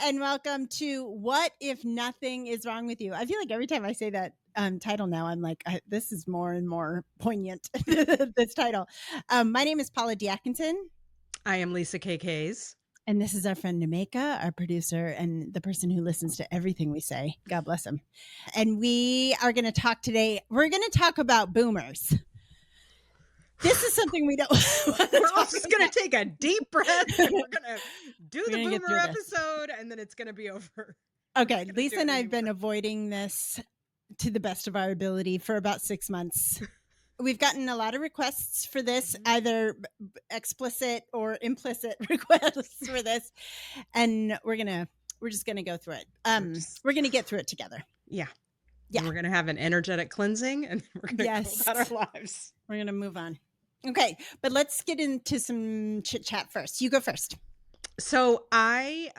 and welcome to What If Nothing Is Wrong With You? I feel like every time I say that title now, I'm like, this is more and more poignant, this title. My name is Paula D. Atkinson. I am Lisa K. And this is our friend Nemeka, our producer, and the person who listens to everything we say. God bless him. And we are going to talk today. We're going to talk about boomers. This is something we don't. We're all just going to take a deep breath and we're going to do the boomer episode and then it's going to be over. Okay. Lisa and I have been avoiding this to the best of our ability for about 6 months. We've gotten a lot of requests for this, either explicit or implicit requests for this. And we're just going to go through it. We're going to get through it together. Yeah. And we're going to have an energetic cleansing and we're going to go about our lives. We're going to move on. Okay. But let's get into some chit chat first. You go first. So I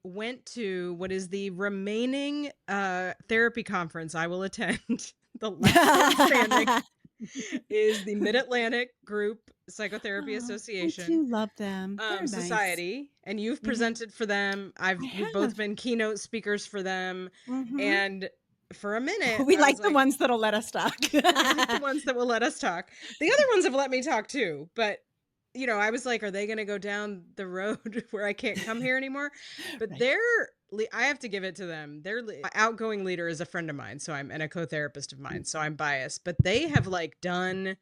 went to what is the remaining therapy conference I will attend. The last one standing is the Mid-Atlantic Group Psychotherapy Association. I do love them. Society. Nice. And you've presented for them. We've both been keynote speakers for them. And for a minute, we like the ones that'll let us talk. We like the ones that will let us talk. The other ones have let me talk too, but you know, I was like, are they going to go down the road where I can't come here anymore? But I have to give it to them. Their outgoing leader is a friend of mine. So and a co-therapist of mine. So I'm biased, but they have done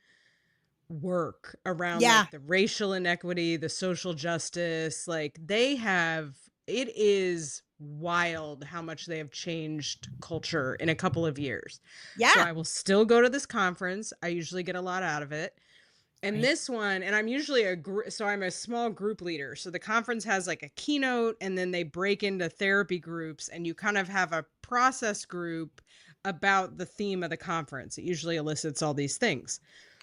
work around the racial inequity, the social justice. It is wild how much they have changed culture in a couple of years. Yeah. So I will still go to this conference. I usually get a lot out of it. And this one, and I'm usually I'm a small group leader. So the conference has a keynote and then they break into therapy groups and you kind of have a process group about the theme of the conference. It usually elicits all these things.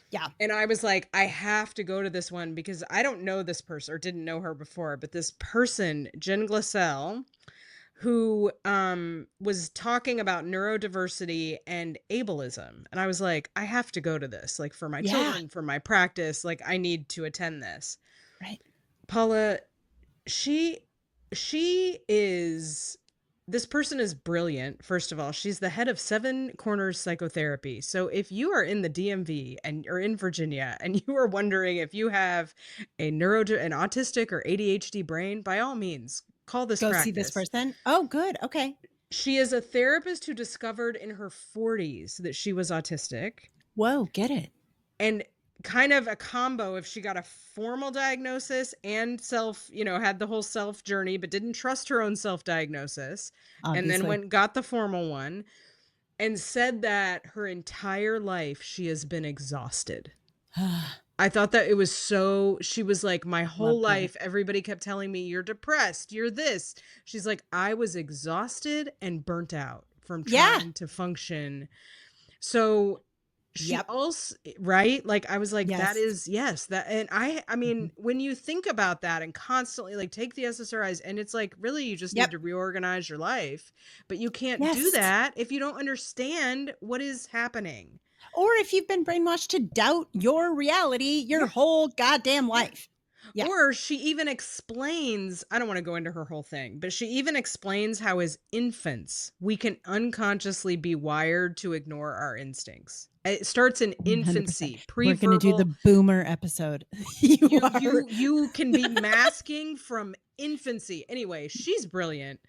Yeah. And I was like, I have to go to this one because I don't know this person or didn't know her before, but this person, Jen Glassell, who was talking about neurodiversity and ableism. And I was like, I have to go to this, for my children, for my practice, I need to attend this. Right. Paula, this person is brilliant. First of all, she's the head of Seven Corners Psychotherapy. So if you are in the DMV or in Virginia and you are wondering if you have an autistic or ADHD brain, by all means, call this practice. See this person. Oh, good. Okay. She is a therapist who discovered in her 40s that she was autistic. Whoa, get it. And kind of a combo if she got a formal diagnosis and had the whole self journey, but didn't trust her own self-diagnosis. Obviously. And then got the formal one and said that her entire life she has been exhausted. I thought that it was she was like, my whole life, everybody kept telling me, you're depressed, you're this. She's like, I was exhausted and burnt out from trying to function. So she also, right? I was like, that is, that. And I mean, when you think about that and constantly take the SSRIs and it's really, you just need to reorganize your life, but you can't do that if you don't understand what is happening. Or if you've been brainwashed to doubt your reality your whole goddamn life. Yeah. Or she even explains, I don't want to go into her whole thing, but she even explains how as infants, we can unconsciously be wired to ignore our instincts. It starts in infancy, 100%. We're going to do the boomer episode. You can be masking from infancy. Anyway, she's brilliant.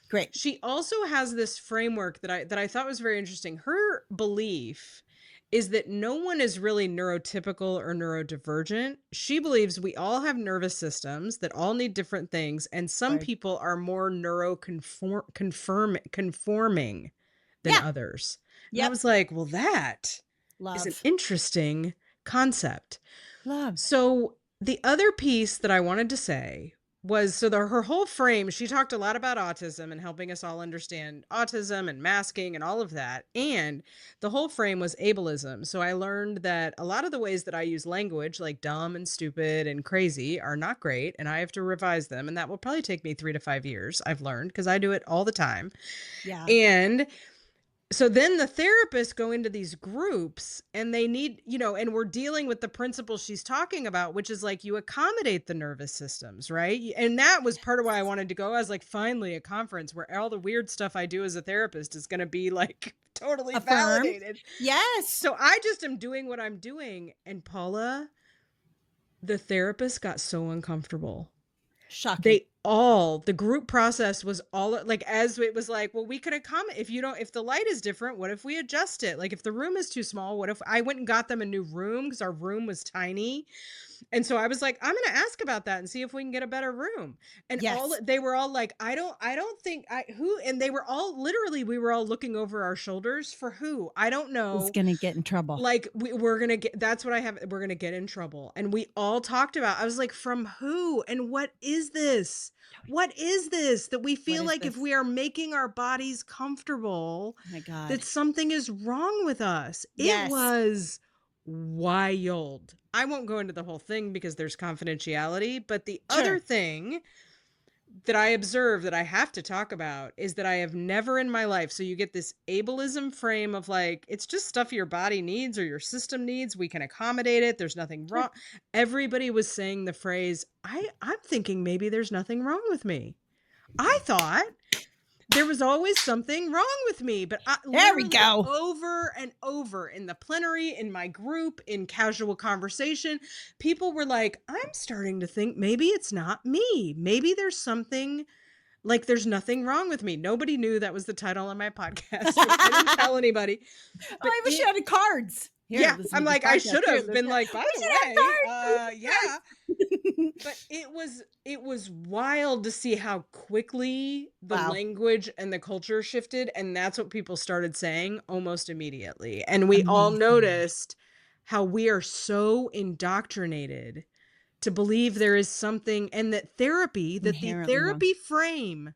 Great. She also has this framework that I thought was very interesting. Her belief is that no one is really neurotypical or neurodivergent. She believes we all have nervous systems that all need different things, and some people are more conforming than others. And I was like, well, that is an interesting concept. So the other piece that I wanted to say was, her whole frame, she talked a lot about autism and helping us all understand autism and masking and all of that. And the whole frame was ableism. So I learned that a lot of the ways that I use language, like dumb and stupid and crazy, are not great. And I have to revise them. And that will probably take me 3 to 5 years, I've learned, because I do it all the time. Yeah. And So then the therapists go into these groups and they need, and we're dealing with the principle she's talking about, which is like you accommodate the nervous systems, right? And that was part of why I wanted to go. I was like, finally, a conference where all the weird stuff I do as a therapist is going to be like totally Affirmed. validated. Yes. So I just am doing what I'm doing. And Paula, the therapist got so uncomfortable. Shocking. The group process was all like, as it was like, well, we could accommodate if the light is different, what if we adjust it? Like if the room is too small, what if I went and got them a new room because our room was tiny? And so I was like, I'm going to ask about that and see if we can get a better room. And they were all like, I don't think and they were all literally, we were all looking over our shoulders for who, I don't know. Who's going to get in trouble? Like we're going to get, that's what I have. We're going to get in trouble. And we all talked about, I was like, from who? And what is this? What is this that we feel like if we are making our bodies comfortable, oh my God, that something is wrong with us? Yes. It was wild. I won't go into the whole thing because there's confidentiality, but the other thing that I observe that I have to talk about is that I have never in my life, so you get this ableism frame of like, it's just stuff your body needs or your system needs. We can accommodate it. There's nothing wrong. Everybody was saying the phrase, I'm thinking maybe there's nothing wrong with me. I thought there was always something wrong with me, but there we go. Over and over in the plenary, in my group, in casual conversation, people were like, I'm starting to think maybe it's not me. Maybe there's something, like there's nothing wrong with me. Nobody knew that was the title of my podcast. I didn't tell anybody. But I wish you had cards. Here, yeah, I'm like, I should have been like, by the way, yeah. But it was wild to see how quickly the language and the culture shifted. And that's what people started saying almost immediately. And we all noticed how we are so indoctrinated to believe there is something, and that the therapy frame,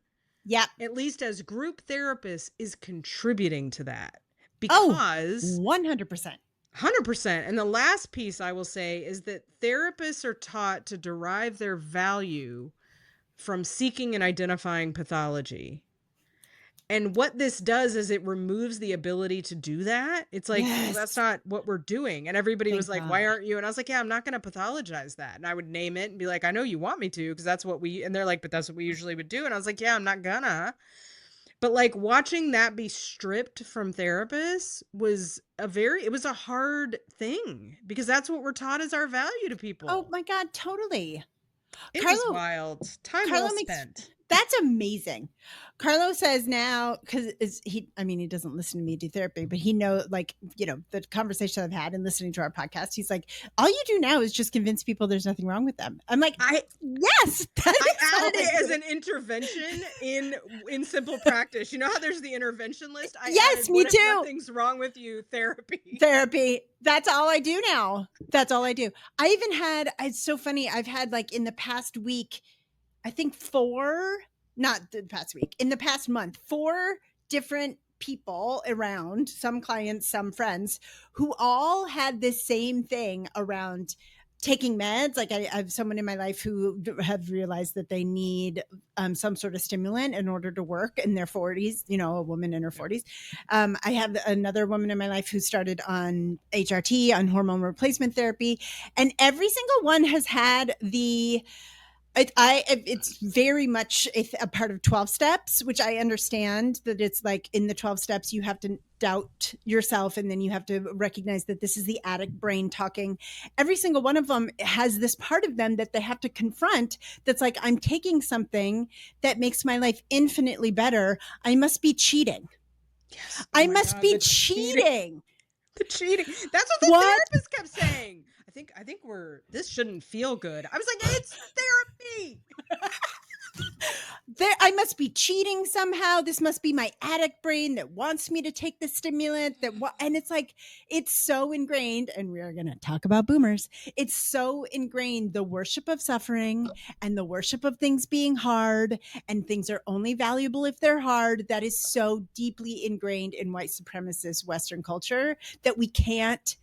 at least as group therapists, is contributing to that. Because 100%. 100%. And the last piece I will say is that therapists are taught to derive their value from seeking and identifying pathology. And what this does is it removes the ability to do that. It's like, well, that's not what we're doing. And everybody was like, why aren't you? And I was like, yeah, I'm not going to pathologize that. And I would name it and be like, I know you want me to, because that's what and they're like, but that's what we usually would do. And I was like, yeah, I'm not gonna. But like watching that be stripped from therapists was it was a hard thing, because that's what we're taught as our value to people. Oh my God, totally. It was wild. Time well spent. That's amazing. Carlo says now, because he doesn't listen to me do therapy, but he knows, like, the conversation I've had and listening to our podcast, he's like, all you do now is just convince people there's nothing wrong with them. I'm like, yes. I added it as an intervention in simple practice. You know how there's the intervention list? Yes, me too. Nothing's wrong with you. Therapy. That's all I do now. That's all I do. I even had, it's so funny. I've had, like, in the past week, I think in the past month, 4 different people around, some clients, some friends, who all had this same thing around taking meds. Like I have someone in my life who have realized that they need some sort of stimulant in order to work in their 40s, a woman in her 40s. I have another woman in my life who started on HRT, on hormone replacement therapy. And every single one has had it's very much a part of 12 steps, which I understand that it's like in the 12 steps, you have to doubt yourself. And then you have to recognize that this is the addict brain talking. Every single one of them has this part of them that they have to confront. That's like, I'm taking something that makes my life infinitely better. I must be cheating. Yes. I must be cheating. The cheating. That's what the therapist kept saying. I think this shouldn't feel good. I was like, it's therapy. I must be cheating somehow. This must be my addict brain that wants me to take the stimulant and it's like, it's so ingrained, and we are going to talk about boomers. It's so ingrained, the worship of suffering and the worship of things being hard, and things are only valuable if they're hard. That is so deeply ingrained in white supremacist Western culture that we can't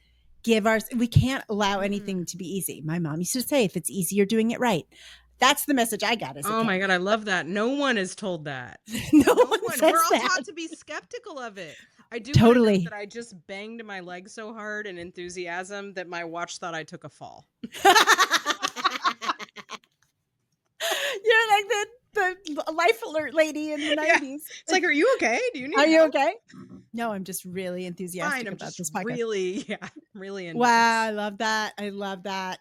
allow anything to be easy. My mom used to say, if it's easy, you're doing it right. That's the message I got as a kid. My God, I love that. No one is told that. no one says We're all that. taught to be skeptical of it. I do want to Totally. note that I just banged my leg so hard in enthusiasm that my watch thought I took a fall. You're like the life alert lady in the 90s. Yeah. It's like, are you okay? Do you need Are you help? okay? No, I'm just really enthusiastic Fine, I'm about just this podcast. really into Wow, this. I love that. I love that.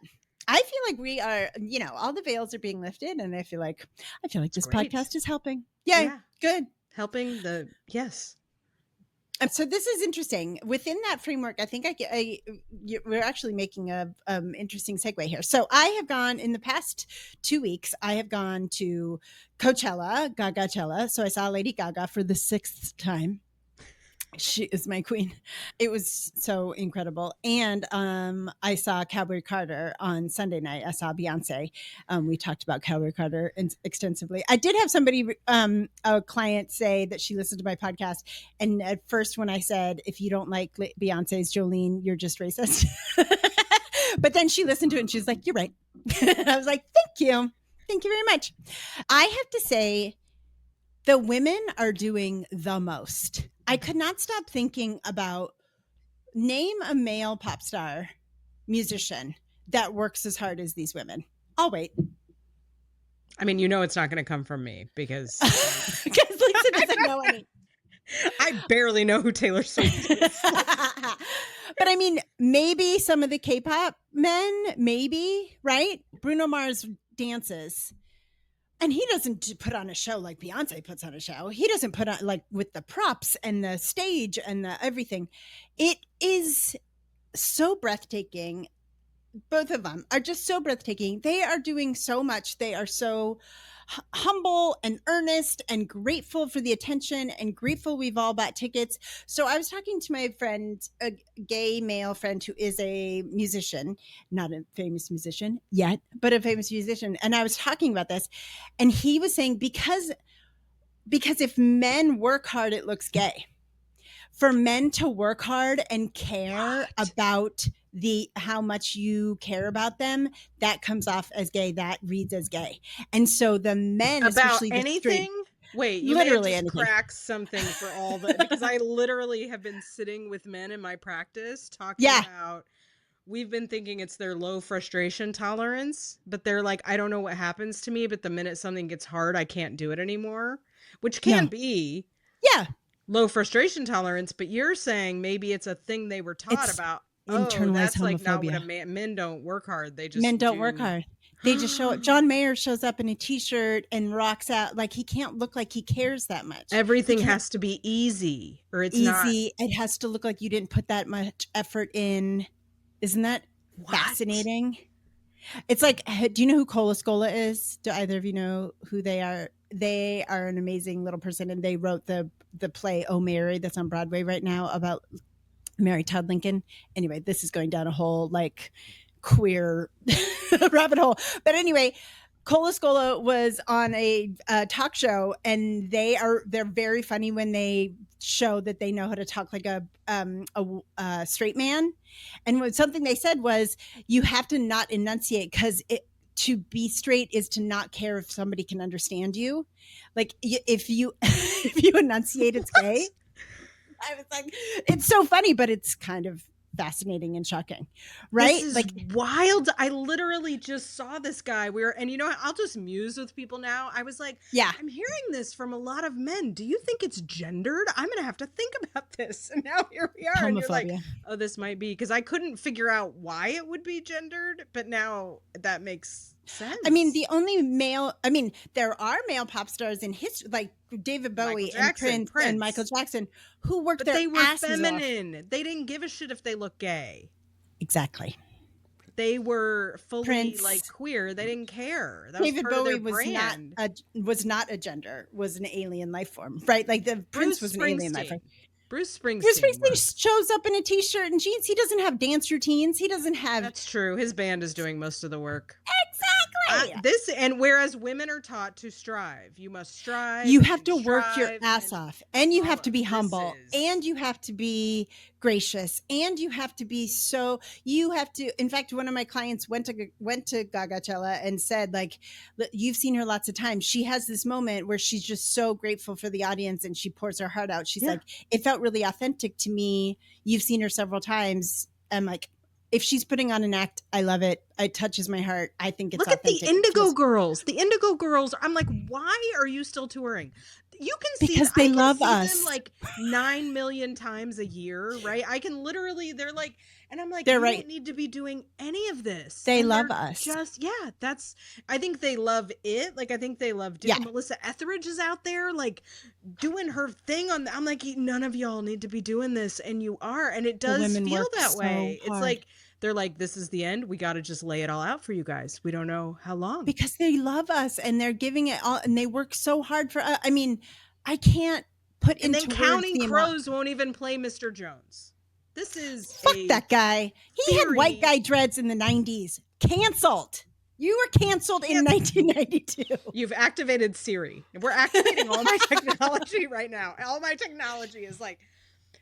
I feel like we are, all the veils are being lifted, and I feel like this great. podcast is helping. Yay, yeah, good. Helping yes. So this is interesting. Within that framework, I think we're actually making a interesting segue here. So I have gone in the past 2 weeks. I have gone to Coachella, Gagachella. So I saw Lady Gaga for the 6th time. She is my queen. It was so incredible. And I saw Cowboy Carter on Sunday night. I saw Beyonce. We talked about Cowboy Carter extensively. I did have somebody, a client, say that she listened to my podcast. And at first when I said, if you don't like Beyonce's Jolene, you're just racist. But then she listened to it and she's like, you're right. I was like, thank you. Thank you very much. I have to say, the women are doing the most. I could not stop thinking about, name a male pop star musician that works as hard as these women. I'll wait. I mean, it's not going to come from me because Lisa doesn't know any. I barely know who Taylor Swift is. But I mean, maybe some of the K-pop men, maybe, right? Bruno Mars dances. And he doesn't put on a show like Beyonce puts on a show. He doesn't put on, like, with the props and the stage and the everything. It is so breathtaking. Both of them are just so breathtaking. They are doing so much. They are so humble and earnest and grateful for the attention and grateful we've all bought tickets. So I was talking to my friend, a gay male friend who is a musician, not a famous musician yet, but a famous musician. And I was talking about this, and he was saying, because if men work hard, it looks gay. For men to work hard and care about how much you care about them, that comes off as gay. That reads as gay. And so the men, about especially anything. Wait, you literally may have just cracked something for all the, because I literally have been sitting with men in my practice talking about, we've been thinking it's their low frustration tolerance, but they're like, I don't know what happens to me, but the minute something gets hard, I can't do it anymore, which can be low frustration tolerance. But you're saying maybe it's a thing they were taught about. Internalized that's homophobia. Like not what men don't work hard. They just men don't work hard. They just show up. John Mayer shows up in a t-shirt and rocks out. Like, he can't look like he cares that much. Everything has to be easy, or it's easy. Not. It has to look like you didn't put that much effort in. Isn't that fascinating? It's like, do you know who Cola Scola is? Do either of you know who they are? They are an amazing little person, and they wrote the play Oh Mary that's on Broadway right now about Mary Todd Lincoln. Anyway, this is going down a whole like queer rabbit hole. But anyway, Cola Scola was on a talk show, and they're very funny when they show that they know how to talk like a straight man. And something they said was, you have to not enunciate, because to be straight is to not care if somebody can understand you. Like, if you enunciate, it's gay. I was like, it's so funny, but it's kind of fascinating and shocking, right? This is like wild. I literally just saw this guy. And I'll just muse with people now. I was like, I'm hearing this from a lot of men. Do you think it's gendered? I'm gonna have to think about this. And now here we are. Homophobia. And you're like, oh, this might be, because I couldn't figure out why it would be gendered, but now that makes sense. I mean, there are male pop stars in history, like David Bowie and Prince and Michael Jackson, who worked their asses off. But they were feminine. They didn't give a shit if they look gay. Exactly. They were fully like queer. They didn't care. That David was part Bowie of their brand. was not a gender, was an alien life form, right? Like the Prince was an alien life form. Bruce Springsteen shows up in a t-shirt and jeans. He doesn't have dance routines. He doesn't have. That's true. His band is doing most of the work. And whereas women are taught to strive, you must strive. You have to work your ass off, and you have to be humble, and you have to be gracious, and you have to be in fact, one of my clients went to Gagachella and said, like, you've seen her lots of times. She has this moment where she's just so grateful for the audience and she pours her heart out. She's like, it felt really authentic to me. You've seen her several times. I'm like, if she's putting on an act, I love it. It touches my heart. I think it's authentic. Look at the Indigo Girls. The Indigo Girls. I'm like, why are you still touring? You can see because they love us them like 9 million times a year, right? I can literally. They're like, and I'm like, they're you right. don't need to be doing any of this. They love us. I think they love it. Like, I think they love. Melissa Etheridge is out there, like, doing her thing on. I'm like, none of y'all need to be doing this, and you are, and it does feel that way. It's like. They're like, this is the end. We got to just lay it all out for you guys. We don't know how long. Because they love us and they're giving it all, and they work so hard for us. I mean, I can't put into words. And then Counting Crows won't even play Mr. Jones. This is Fuck that guy. He had white guy dreads in the 90s. Canceled. You were canceled in 1992. You've activated Siri. We're activating all my technology right now. All my technology is like...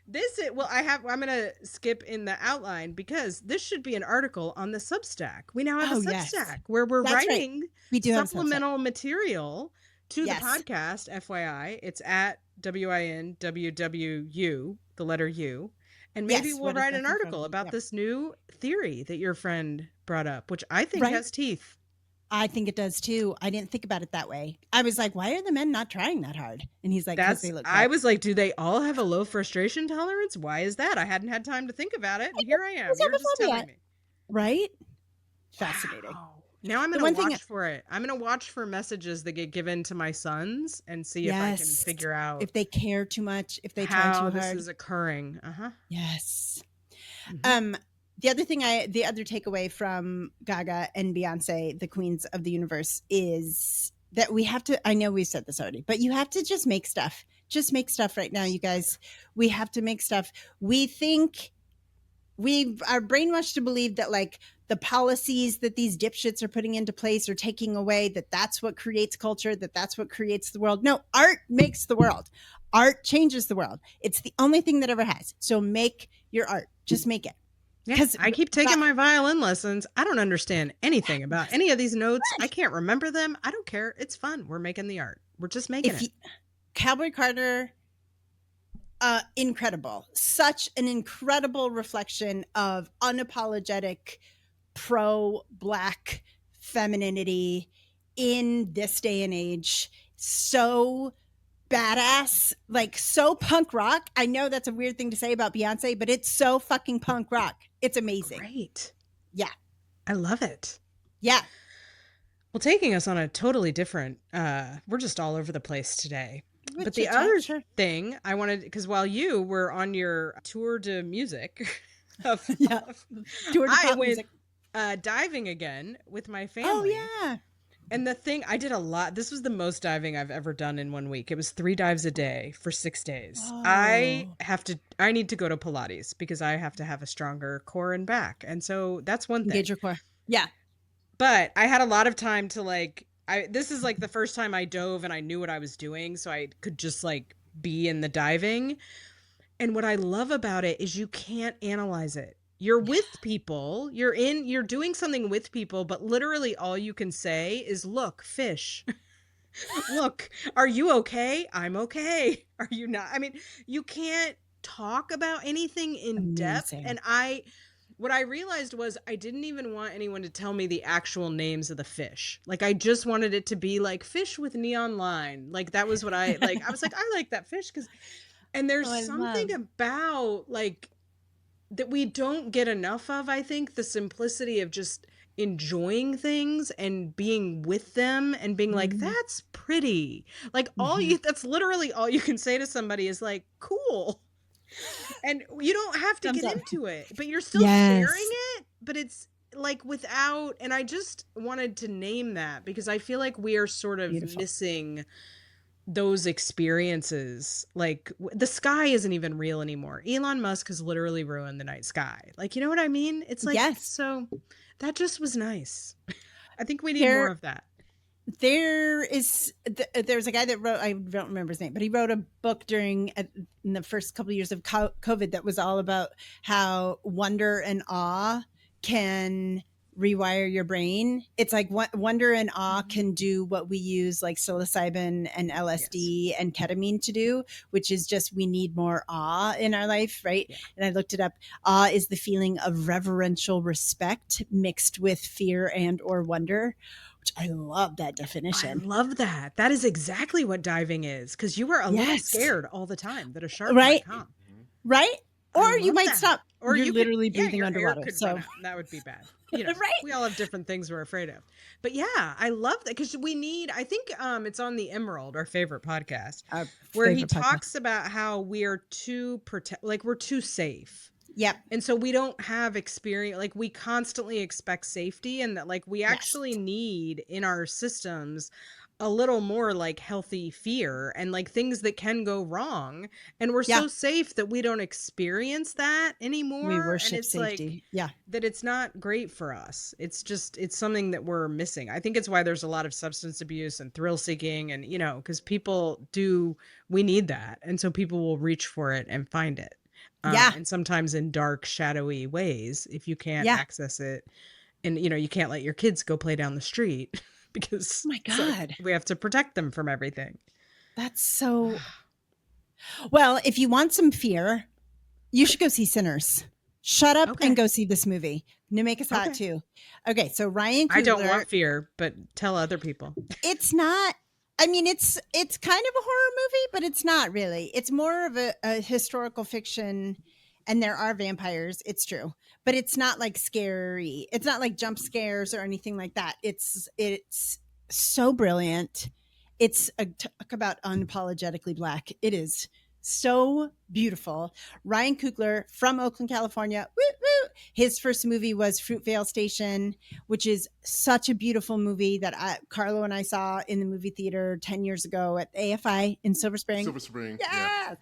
I'm going to skip in the outline because this should be an article on the Substack. We now have a Substack where we're writing supplemental material to the podcast. FYI, it's at WINWWU, the letter U. And maybe we'll write an article about this new theory that your friend brought up, which I think has teeth. I think it does too. I didn't think about it that way. I was like, why are the men not trying that hard? And he's like, because they look I was like, do they all have a low frustration tolerance? Why is that? I hadn't had time to think about it. And here I am. You're just telling me. Right? Fascinating. Wow. Now I'm going to watch for it. I'm going to watch for messages that get given to my sons and see if I can figure out. If they care too much, if they try too hard. How this is occurring. Yes. Mm-hmm. The other takeaway from Gaga and Beyonce, the queens of the universe, is that we have to, I know we've said this already, but you have to just make stuff. Just make stuff right now, you guys. We have to make stuff. We think we are brainwashed to believe that, like, the policies that these dipshits are putting into place or taking away, that's what creates culture, that's what creates the world. No, art makes the world. Art changes the world. It's the only thing that ever has. So make your art. Just make it. Because I keep taking my violin lessons. I don't understand anything about any of these notes. I can't remember them. I don't care. It's fun. We're making the art. We're just making it. Cowboy Carter, incredible. Such an incredible reflection of unapologetic pro-Black femininity in this day and age. So badass, like so punk rock. I know that's a weird thing to say about Beyonce, but it's so fucking punk rock. It's amazing. Great. Yeah. I love it. Yeah. Well, taking us on a totally different, we're just all over the place today. But the other thing I wanted, because while you were on your tour de music, tour de pop music. Diving again with my family. Oh, yeah. And the thing, I did a lot. This was the most diving I've ever done in 1 week. It was 3 dives a day for 6 days. Oh. I need to go to Pilates because I have to have a stronger core and back. And so that's one thing. Engage your core. Yeah. But I had a lot of time to this is like the first time I dove and I knew what I was doing. So I could just like be in the diving. And what I love about it is you can't analyze it. You're with people, you're doing something with people, but literally all you can say is, look, fish. Look, are you okay? I'm okay. Are you not? I mean, you can't talk about anything in depth. And what I realized was I didn't even want anyone to tell me the actual names of the fish. Like, I just wanted it to be like fish with neon line. Like, that was what I like. I was like, I like that fish and there's something about like, that we don't get enough of. I think the simplicity of just enjoying things and being with them and being like, that's pretty. Like that's literally all you can say to somebody is like, cool. And you don't have to get into it, but you're still sharing it, but it's like without, and I just wanted to name that because I feel like we are sort of missing those experiences. Like the sky isn't even real anymore. Elon Musk has literally ruined the night sky. Like, you know what I mean? It's like, so that just was nice. I think we need more of that. There's a guy that wrote, I don't remember his name, but he wrote a book in the first couple of years of COVID that was all about how wonder and awe can rewire your brain. It's like wonder and awe can do what we use like psilocybin and LSD and ketamine to do, which is just we need more awe in our life, right? Yeah. And I looked it up. Awe is the feeling of reverential respect mixed with fear and or wonder. I love that definition. I love that. That is exactly what diving is, because you were a little scared all the time that a shark might come. Right? Or you might stop. Or you're literally breathing underwater. So that would be bad. You know, we all have different things we're afraid of. But yeah, I love that, because I think it's on the Emerald, our favorite podcast, where he talks about how we are too we're too safe. Yep. And so we don't have experience, like we constantly expect safety, and that like we actually need in our systems a little more like healthy fear and like things that can go wrong. And we're so safe that we don't experience that anymore. We worship and it's safety. That it's not great for us. It's something that we're missing. I think it's why there's a lot of substance abuse and thrill seeking, and, you know, because we need that. And so people will reach for it and find it. And sometimes in dark, shadowy ways, if you can't access it, and, you know, you can't let your kids go play down the street because my God, we have to protect them from everything. That's so. Well, if you want some fear, you should go see Sinners. Shut up and go see this movie. To make us hot too. Okay, so Ryan Coogler, I don't want fear, but tell other people. It's not. I mean, it's kind of a horror movie, but it's not really. It's more of a historical fiction, and there are vampires. It's true, but it's not like scary. It's not like jump scares or anything like that. It's so brilliant. It's talk about unapologetically Black. It is so beautiful. Ryan Coogler from Oakland, California. Woo, woo. His first movie was Fruitvale Station, which is such a beautiful movie that Carlo and I saw in the movie theater 10 years ago at AFI in Silver Spring. Yeah.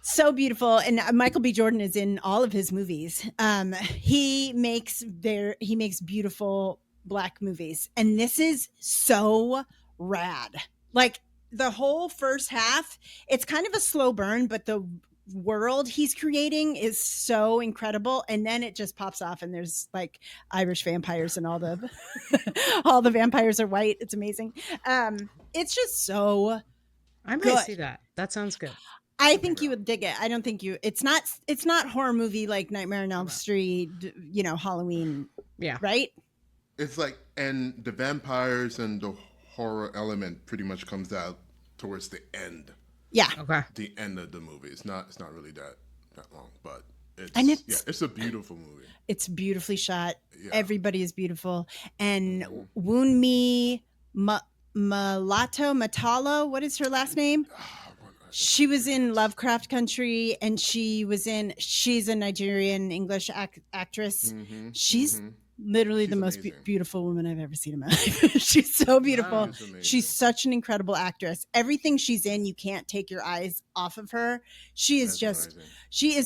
So beautiful. And Michael B. Jordan is in all of his movies. He makes beautiful Black movies. And this is so rad. Like, the whole first half, it's kind of a slow burn, but the world he's creating is so incredible. And then it just pops off, and there's like Irish vampires, and all the all the vampires are white. It's amazing. It's just so I might see that. That sounds good. I think you would dig it. I don't think it's not horror movie like Nightmare on Elm Street, you know, Halloween. Yeah. Right? It's like, and the vampires and the horror element pretty much comes out towards the end. Yeah. Okay. The end of the movie. It's not really that long, but it's a beautiful movie. It's beautifully shot. Yeah. Everybody is beautiful. And Wunmi Matalo, what is her last name? She was in Lovecraft Country, and she's a Nigerian English actress. She's literally the most beautiful woman I've ever seen in my life. She's so beautiful. She's such an incredible actress. Everything she's in, you can't take your eyes off of her. She is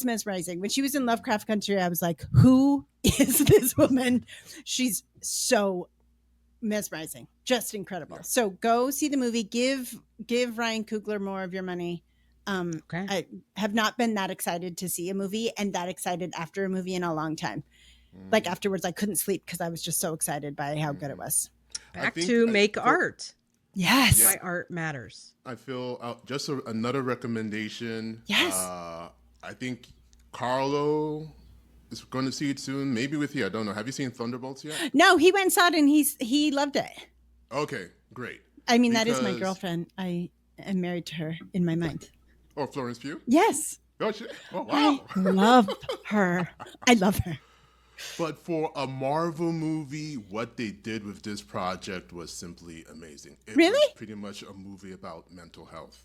mesmerizing. When she was in Lovecraft Country, I was like, who is this woman? She's so mesmerizing, just incredible. So go see the movie. Give Ryan Coogler more of your money. I have not been that excited to see a movie, and that excited after a movie in a long time. Like afterwards, I couldn't sleep because I was just so excited by how good it was. Back to make art. Yes. Why art matters. I feel just another recommendation. Yes. I think Carlo is going to see it soon. Maybe with you. I don't know. Have you seen Thunderbolts yet? No, he went and saw it, and he loved it. Okay, great. I mean, that is my girlfriend. I am married to her in my mind. Oh, Florence Pugh? Yes. Oh, shit. Oh, wow. I love her. I love her. But for a Marvel movie, what they did with this project was simply amazing. It really? was pretty much a movie about mental health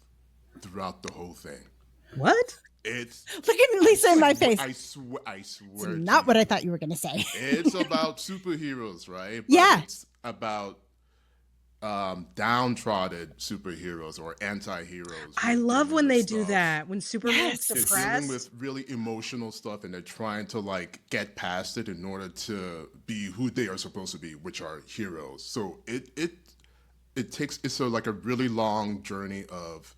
throughout the whole thing. What? Look at Lisa in my face. I swear. It's not what I thought you were going to say. It's about superheroes, right? But yeah. It's about downtrodden superheroes or anti-heroes. I love when they do that, when Superman's They're depressed. dealing with really emotional stuff and they're trying to like get past it in order to be who they are supposed to be, which are heroes. So it's like a really long journey of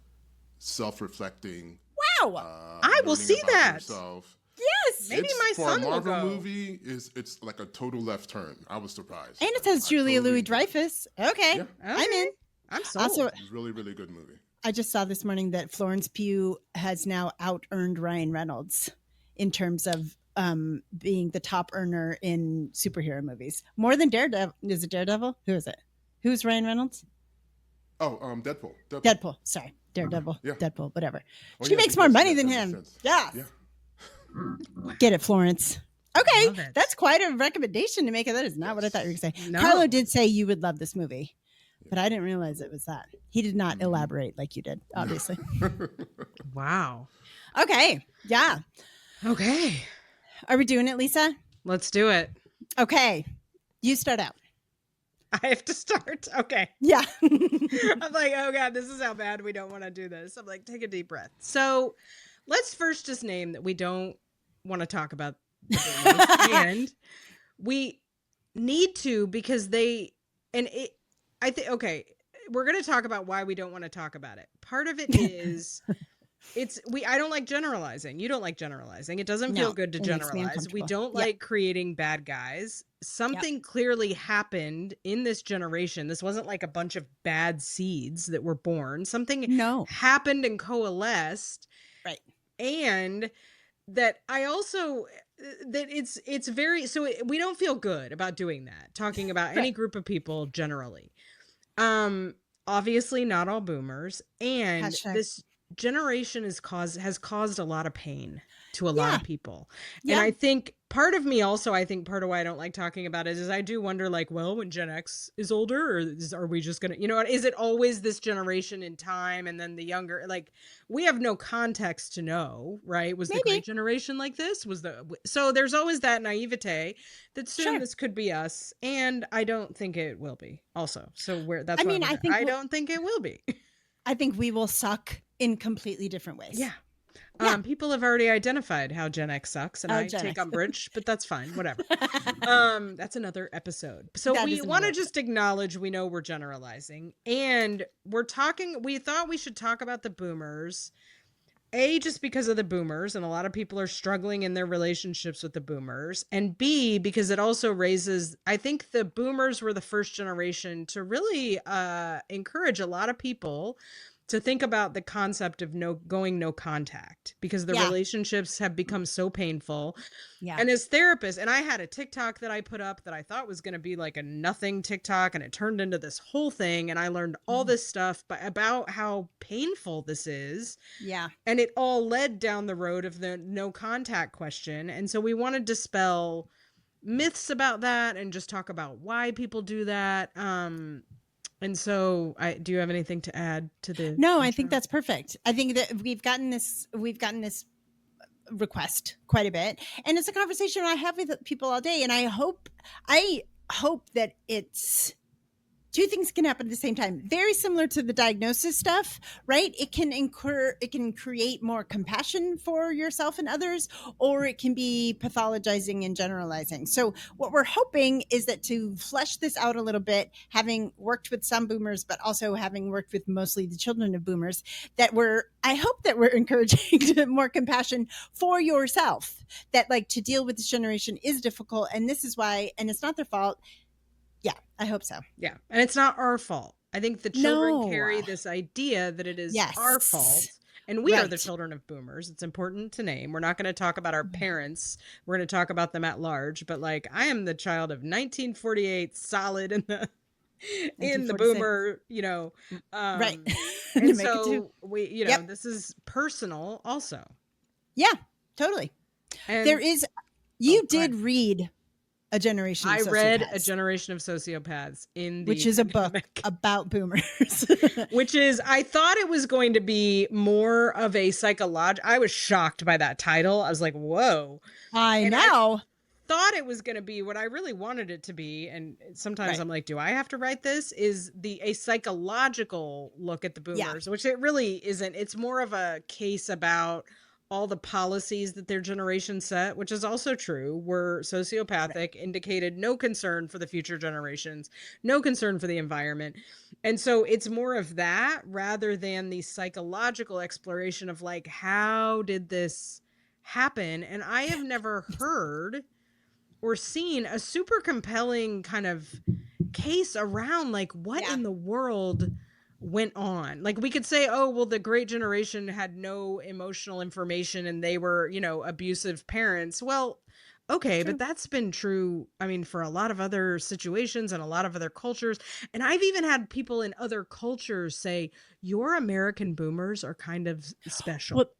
self-reflecting. Wow. I will see that. Yourself. Yes. Maybe my son will go. For a Marvel movie, it's like a total left turn. I was surprised. And it says Julia Louis-Dreyfus. Okay. Yeah. I'm in. I'm sold. Also, really, really good movie. I just saw this morning that Florence Pugh has now out-earned Ryan Reynolds in terms of being the top earner in superhero movies. More than Daredevil. Is it Daredevil? Who is it? Who's Ryan Reynolds? Oh, Deadpool. Deadpool. Sorry. Daredevil. Yeah. Deadpool. Whatever. Oh, she makes more money than him. Yeah. Get it, Florence. Okay. That's quite a recommendation to make. That is not what I thought you were going to say. No. Carlo did say you would love this movie, but I didn't realize it was that. He did not elaborate like you did, obviously. Wow. Okay. Yeah. Okay. Are we doing it, Lisa? Let's do it. Okay. You start out. I have to start. Okay. Yeah. I'm like, oh God, this is how bad we don't want to do this. I'm like, take a deep breath. So let's first just name that we don't want to talk about the boomers. And we need to, because I think, okay, we're going to talk about why we don't want to talk about it. Part of it is I don't like generalizing. You don't like generalizing. It doesn't feel good to generalize. We don't like creating bad guys. Something clearly happened in this generation. This wasn't like a bunch of bad seeds that were born. Something happened and coalesced. Right. And that I also, that it's very, so we don't feel good about doing that, talking about any group of people generally. Obviously not all boomers. And this generation has caused a lot of pain to a lot of people. And I think part of me also, part of why I don't like talking about it is I do wonder, like, well, when Gen X is older, are we just going to, is it always this generation in time? And then the younger, like, we have no context to know, right? Was the great generation like this? So there's always that naivete that soon this could be us. And I don't think it will be also. So I don't think it will be. I think we will suck in completely different ways. Yeah. People have already identified how Gen X sucks, and I take umbrage, but that's fine. Whatever. That's another episode. So we want to just acknowledge we know we're generalizing, and we thought we should talk about the boomers. A, just because of the boomers, and a lot of people are struggling in their relationships with the boomers. And B, because it also raises, I think the boomers were the first generation to really encourage a lot of people to think about the concept of no contact, because the relationships have become so painful. Yeah. And as therapists, and I had a TikTok that I put up that I thought was going to be like a nothing TikTok, and it turned into this whole thing. And I learned all this stuff about how painful this is. Yeah. And it all led down the road of the no contact question. And so we want to dispel myths about that and just talk about why people do that. And so do you have anything to add to the No, intro? I think that's perfect. I think that we've gotten this request quite a bit, and it's a conversation I have with people all day, and I hope that it's two things can happen at the same time. Very similar to the diagnosis stuff, right? It can create more compassion for yourself and others, or it can be pathologizing and generalizing. So what we're hoping is that to flesh this out a little bit, having worked with some boomers, but also having worked with mostly the children of boomers, I hope that we're encouraging more compassion for yourself, that like to deal with this generation is difficult. And this is why, and it's not their fault. Yeah, I hope so. Yeah. And it's not our fault. I think the children carry this idea that it is our fault. And we are the children of boomers. It's important to name. We're not going to talk about our parents. We're going to talk about them at large. But like, I am the child of 1948, solid in the boomer, right. And so we, this is personal also. Yeah, totally. And there is, did read A Generation of Sociopaths. I read A Generation of Sociopaths which is a book about boomers. Which is, I thought it was going to be more of a psychological. I was shocked by that title. I was like, whoa. I know. thought it was going to be what I really wanted it to be. And sometimes I'm like, do I have to write this? Is a psychological look at the boomers, which it really isn't. It's more of a case about all the policies that their generation set, which is also true, were sociopathic, indicated no concern for the future generations, no concern for the environment. And so it's more of that rather than the psychological exploration of like, how did this happen? And I have never heard or seen a super compelling kind of case around like what in the world went on. Like we could say, oh, well, the great generation had no emotional information and they were, you know, abusive parents. Well, okay, but that's been true, I mean, for a lot of other situations and a lot of other cultures. And I've even had people in other cultures say, your American boomers are kind of special. Well,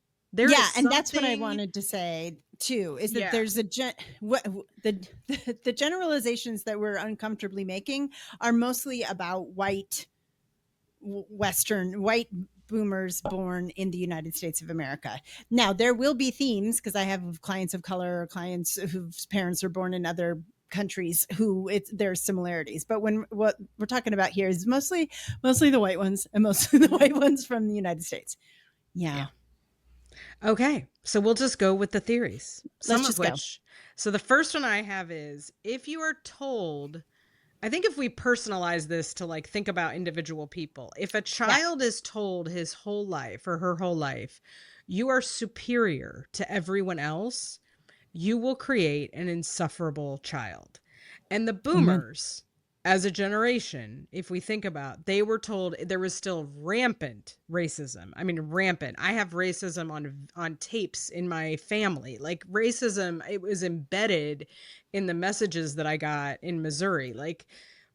and that's what I wanted to say too, is that there's the generalizations that we're uncomfortably making are mostly about white boomers born in the United States of America. Now, there will be themes, because I have clients of color or clients whose parents are born in other countries who there's similarities. But what we're talking about here is mostly the white ones, and mostly the white ones from the United States. Yeah. Okay, so we'll just go with the theories. Let's just go. So the first one I have is, if you are told, I think if we personalize this to like think about individual people, if a child is told his whole life or her whole life, you are superior to everyone else, you will create an insufferable child. And the boomers, as a generation, if we think about, they were told there was still rampant racism. I mean, rampant. I have racism on tapes in my family. Like racism, it was embedded in the messages that I got in Missouri. Like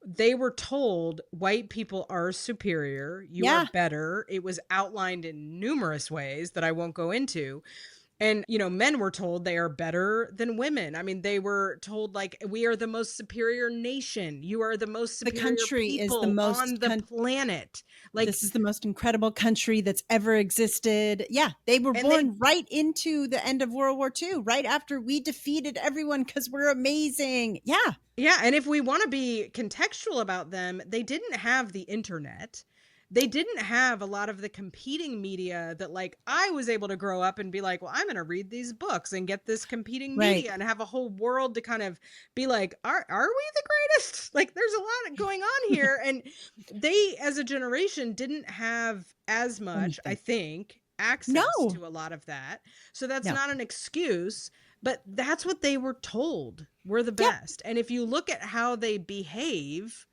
they were told white people are superior. You are better. It was outlined in numerous ways that I won't go into. And, you know, men were told they are better than women. I mean, they were told, like, we are the most superior nation. You are the most superior country people is the most on the planet. Like, this is the most incredible country that's ever existed. Yeah, they were born right into the end of World War II, right after we defeated everyone because we're amazing. Yeah. Yeah, and if we want to be contextual about them, they didn't have the internet. They didn't have a lot of the competing media that like I was able to grow up and be like, well, I'm going to read these books and get this competing media and have a whole world to kind of be like, are we the greatest? Like there's a lot going on here. And they, as a generation, didn't have as much, I think, access to a lot of that. So that's not an excuse, but that's what they were told. We're the best. And if you look at how they behave,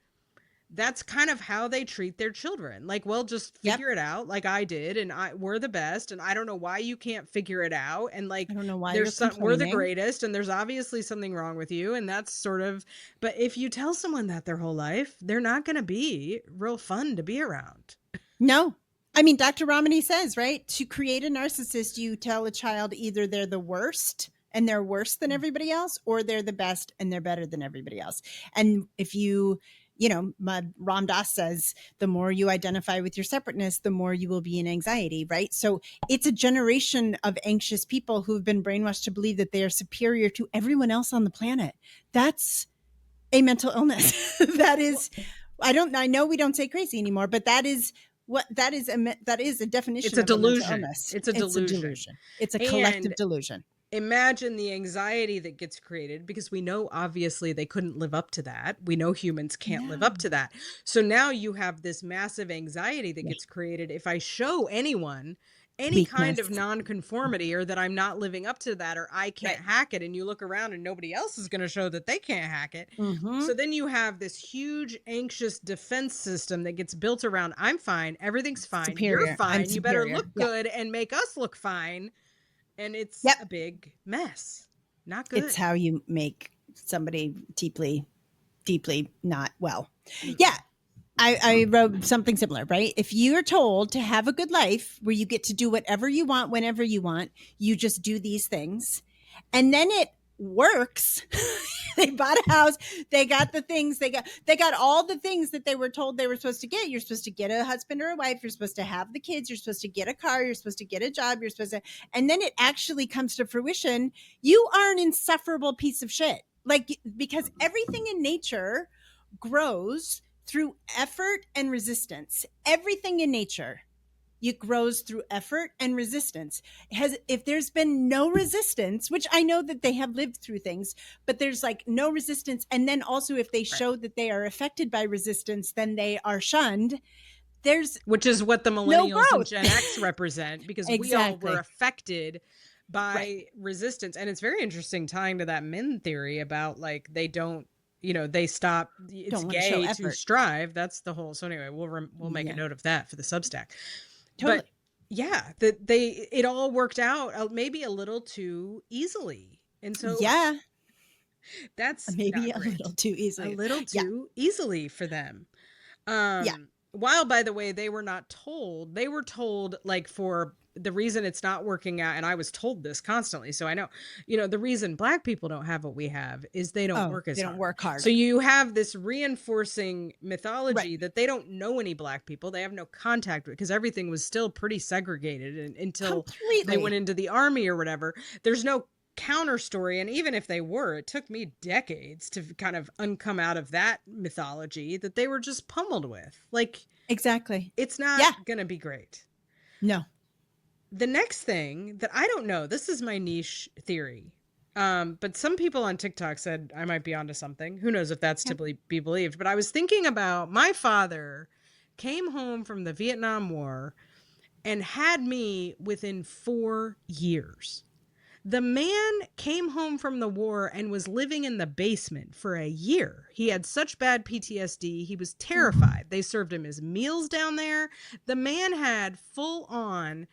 that's kind of how they treat their children. Like, well, just figure it out like I did. And we're the best. And I don't know why you can't figure it out. And like, I don't know why we're the greatest. And there's obviously something wrong with you. And that's sort of, but if you tell someone that their whole life, they're not going to be real fun to be around. No. I mean, Dr. Ramani says, right, to create a narcissist, you tell a child either they're the worst and they're worse than everybody else, or they're the best and they're better than everybody else. And if you know, Ram Dass says, the more you identify with your separateness, the more you will be in anxiety, right? So it's a generation of anxious people who have been brainwashed to believe that they are superior to everyone else on the planet. That's a mental illness. That is, I know we don't say crazy anymore, but that is a definition. It's a delusion. It's a delusion. It's a collective delusion. Imagine the anxiety that gets created, because we know obviously they couldn't live up to that. We know humans can't live up to that. So now you have this massive anxiety that gets created. If I show anyone any kind of nonconformity, or that I'm not living up to that, or I can't hack it, and you look around and nobody else is going to show that they can't hack it. So then you have this huge anxious defense system that gets built around, I'm fine, everything's fine, you're fine, you better look good and make us look fine. And it's a big mess. Not good. It's how you make somebody deeply, deeply not well. Yeah. I wrote something similar, right? If you're told to have a good life where you get to do whatever you want, whenever you want, you just do these things. And then it works. They bought a house. They got the things they got all the things that they were told they were supposed to get. You're supposed to get a husband or a wife. You're supposed to have the kids. You're supposed to get a car. You're supposed to get a job. And then it actually comes to fruition. You are an insufferable piece of shit. like, because everything in nature grows through effort and resistance. Everything in nature, it grows through effort and resistance. If there's been no resistance, which I know that they have lived through things, but there's like no resistance, and then also if they show that they are affected by resistance, then they are shunned. Which is what the millennials and Gen X represent, because we all were affected by resistance. And it's very interesting tying to that men theory about like they don't, they stop, it's gay to strive. That's the whole. So anyway, we'll make a note of that for the Substack. Totally. But yeah, it all worked out maybe a little too easily. And so that's maybe a little too easily for them. While, by the way, they were told like for the reason it's not working out. And I was told this constantly. So I know, the reason Black people don't have what we have is they don't work as hard. They don't work hard. So you have this reinforcing mythology that they don't know any Black people. They have no contact with, because everything was still pretty segregated until they went into the army or whatever. There's no counter story, and even if they were, it took me decades to kind of uncome out of that mythology that they were just pummeled with. Like, exactly, it's not gonna be great. No. The next thing that I don't know, this is my niche theory, but some people on TikTok said I might be onto something. Who knows if that's to be believed? But I was thinking about my father came home from the Vietnam War and had me within 4 years. The man came home from the war and was living in the basement for a year. He had such bad PTSD. He was terrified. They served him his meals down there. The man had full on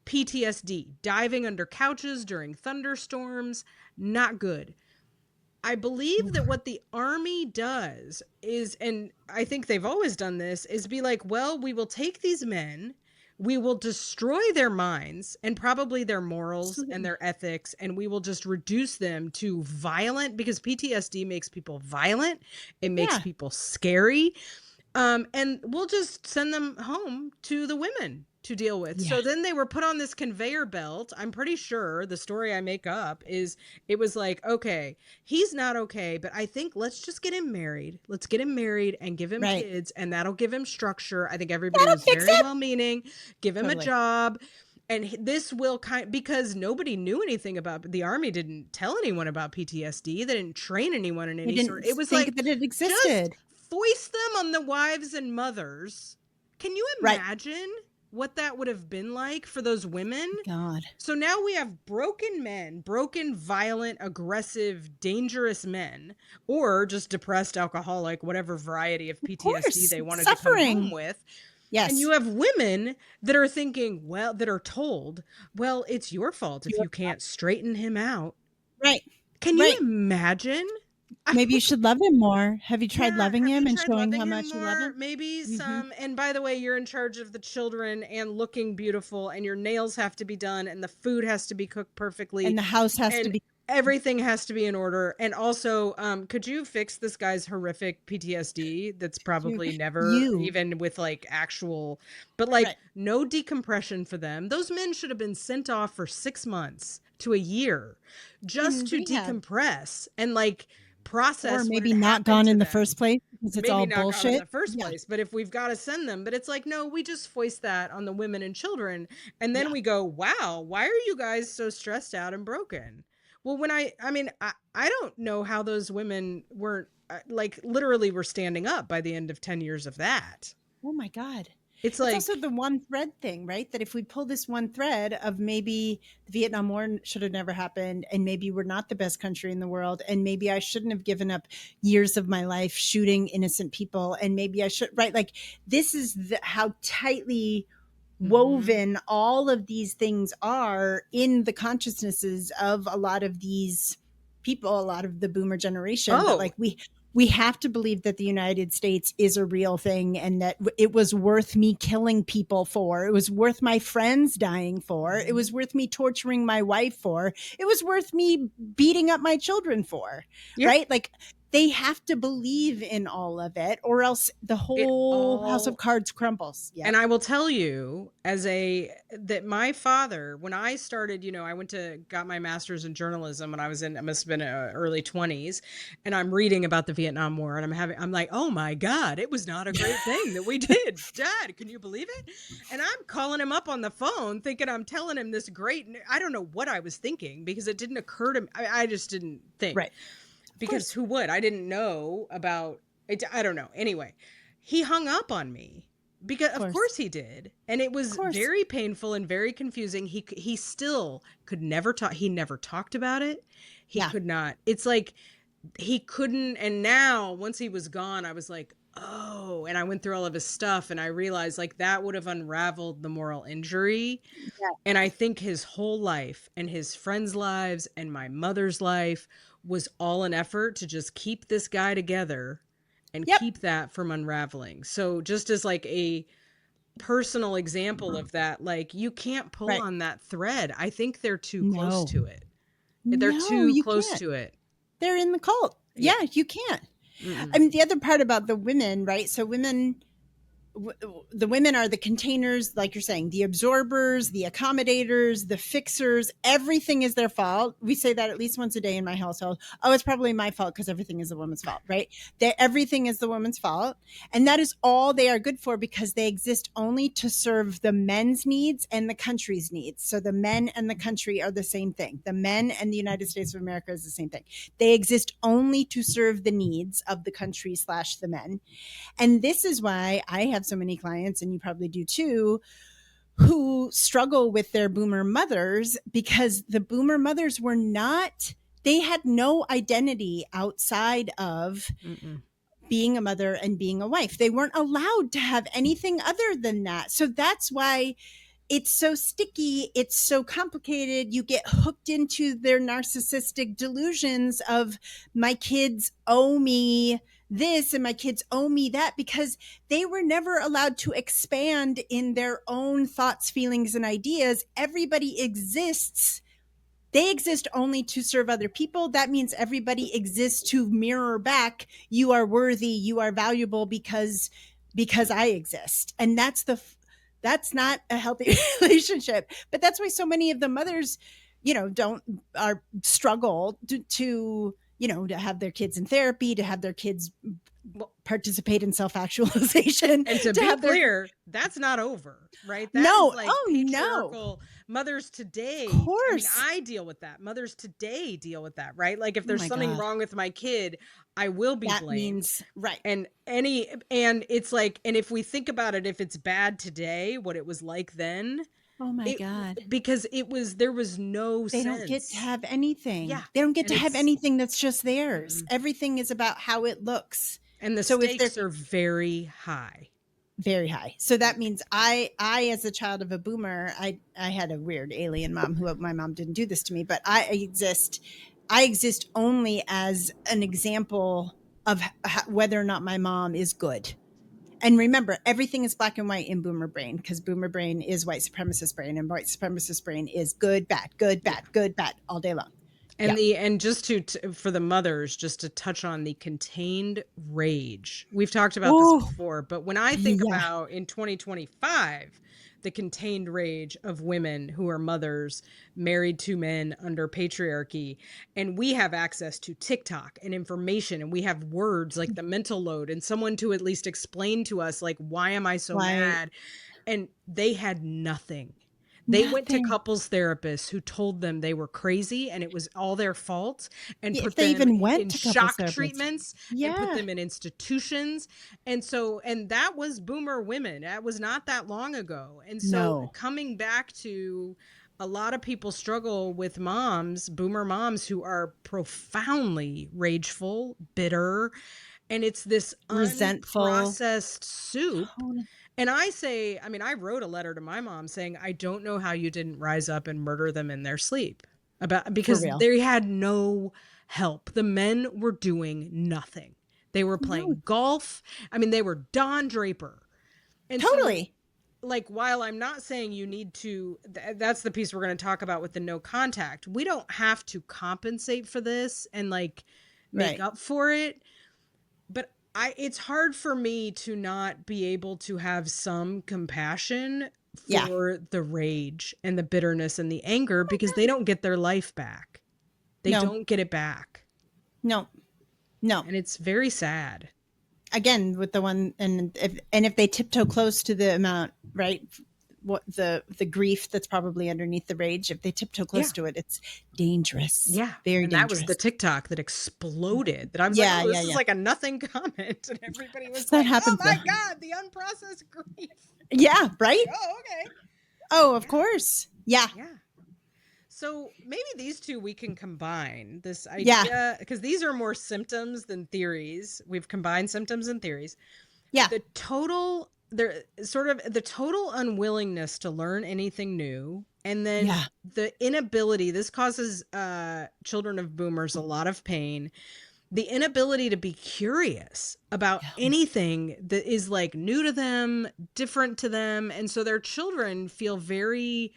PTSD, diving under couches during thunderstorms. Not good. I believe that what the army does is, and I think they've always done this, is be like, well, we will take these men, we will destroy their minds and probably their morals and their ethics, and we will just reduce them to violent, because PTSD makes people violent. It makes people scary. And we'll just send them home to the women to deal with. So then they were put on this conveyor belt. I'm pretty sure the story I make up is it was like, okay, he's not okay, but I think let's just get him married. Let's get him married and give him kids, and that'll give him structure. I think everybody was very well-meaning. Give him a job. And this will because nobody knew anything about, the army didn't tell anyone about PTSD. They didn't train anyone in any sort. It was like that it existed. Just foist them on the wives and mothers. Can you imagine what that would have been like for those women? God. So now we have broken men, violent, aggressive, dangerous men, or just depressed, alcoholic, whatever variety of PTSD they wanted to come home with. Yes. And you have women that are thinking, that are told, well, it's your fault if you can't straighten him out. Right. Can you imagine? Maybe you should love him more. Have you tried loving him and showing how much you love him? Maybe some. And by the way, you're in charge of the children and looking beautiful, and your nails have to be done, and the food has to be cooked perfectly, and the house has to be. Everything has to be in order. And also, could you fix this guy's horrific PTSD that's probably never even with like actual, but like no decompression for them. Those men should have been sent off for 6 months to a year just to decompress and like process, or maybe not gone in the first place because it's all bullshit in the first place. But if we've got to send them, but it's like, no, we just foist that on the women and children, and then we go, wow, why are you guys so stressed out and broken? Well, when I don't know how those women weren't like literally were standing up by the end of 10 years of that. Oh my God. It's like also the one thread thing, right? That if we pull this one thread of maybe the Vietnam War should have never happened, and maybe we're not the best country in the world, and maybe I shouldn't have given up years of my life shooting innocent people, and maybe I should, right? Like this is how tightly woven all of these things are in the consciousnesses of a lot of these people, a lot of the boomer generation. But like we have to believe that the United States is a real thing, and that it was worth me killing people for. It was worth my friends dying for. It was worth me torturing my wife for. It was worth me beating up my children for. Right? Like they have to believe in all of it, or else the whole house of cards crumbles. And I will tell you that my father, when I started, I got my master's in journalism when I must have been early 20s, and I'm reading about the Vietnam War, and I'm like, oh my God, it was not a great thing that we did. Dad, can you believe it? And I'm calling him up on the phone thinking I'm telling him this I don't know what I was thinking, because it didn't occur to me. I just didn't think. Right. Because who would? I didn't know about it. I don't know. Anyway, he hung up on me because of course he did. And it was very painful and very confusing. He still could never talk. He never talked about it. He could not. It's like he couldn't. And now once he was gone, I was like, oh, and I went through all of his stuff and I realized like that would have unraveled the moral injury. Yeah. And I think his whole life and his friends' lives and my mother's life was all an effort to just keep this guy together and keep that from unraveling. So just as like a personal example of that, like you can't pull on that thread. I think they're too close to it. They're too close to it. They're in the cult. Yeah, you can't. Mm-mm. I mean, the other part about the women, right? So the women are the containers, like you're saying, the absorbers, the accommodators, the fixers. Everything is their fault. We say that at least once a day in my household. Oh, it's probably my fault because everything is the woman's fault, right? Everything is the woman's fault. And that is all they are good for, because they exist only to serve the men's needs and the country's needs. So the men and the country are the same thing. The men and the United States of America is the same thing. They exist only to serve the needs of the country / the men. And this is why I have so many clients, and you probably do too, who struggle with their boomer mothers, because the boomer mothers they had no identity outside of being a mother and being a wife. They weren't allowed to have anything other than that. So that's why it's so sticky. It's so complicated. You get hooked into their narcissistic delusions of my kids owe me this and my kids owe me that, because they were never allowed to expand in their own thoughts, feelings, and ideas. Everybody exists. They exist only to serve other people. That means everybody exists to mirror back, you are worthy, you are valuable because I exist. And that's not a healthy relationship. But that's why so many of the mothers, struggle to have their kids in therapy, to have their kids participate in self-actualization. And to be clear, that's not over, right? That is like patriarchal mothers today. Of course. I mean, I deal with that. Mothers today deal with that, right? Like if there's something wrong with my kid, I will be blamed. Means, right. And it's like, and if we think about it, if it's bad today, what it was like then. Oh my God. Because there was no sense. They don't get to have anything. Yeah. They don't get to have anything that's just theirs. Everything is about how it looks. And the stakes are very high. Very high. So that means I as a child of a boomer, I had a weird alien mom my mom didn't do this to me, but I exist only as an example of whether or not my mom is good. And remember, everything is black and white in boomer brain, because boomer brain is white supremacist brain, and white supremacist brain is good, bad, good, bad, good, bad all day long. And and just for the mothers, just to touch on the contained rage. We've talked about this before, but when I think about in 2025, the contained rage of women who are mothers married to men under patriarchy, and we have access to TikTok and information, and we have words like the mental load and someone to at least explain to us, like, why am I so mad? And they had nothing. They went to couples therapists who told them they were crazy and it was all their fault, and put them in shock treatments and put them in institutions. And that was boomer women. That was not that long ago. And so coming back to, a lot of people struggle with boomer moms who are profoundly rageful, bitter, and it's this resentful, unprocessed soup. And I wrote a letter to my mom saying, I don't know how you didn't rise up and murder them in their sleep, because they had no help. The men were doing nothing. They were playing golf. I mean, they were Don Draper. And totally. So, like, while I'm not saying you need to, that's the piece we're going to talk about with the no contact. We don't have to compensate for this and like make up for it. But it's hard for me to not be able to have some compassion for the rage and the bitterness and the anger, because they don't get their life back. They don't get it back. No. And it's very sad. Again, with the one, and if they tiptoe close to the amount, right? What the grief that's probably underneath the rage, if they tiptoe close to it, it's dangerous. Yeah. Very and dangerous. That was the TikTok that exploded. That I was like, oh, this is like a nothing comment. And everybody was like, oh my God, the unprocessed grief. Yeah, right? Oh, okay. Oh, of course. Yeah. Yeah. So maybe these two we can combine this idea, because these are more symptoms than theories. We've combined symptoms and theories. Yeah. The total unwillingness to learn anything new, and then the inability, this causes children of boomers a lot of pain, the inability to be curious about anything that is like new to them, different to them. And so their children feel very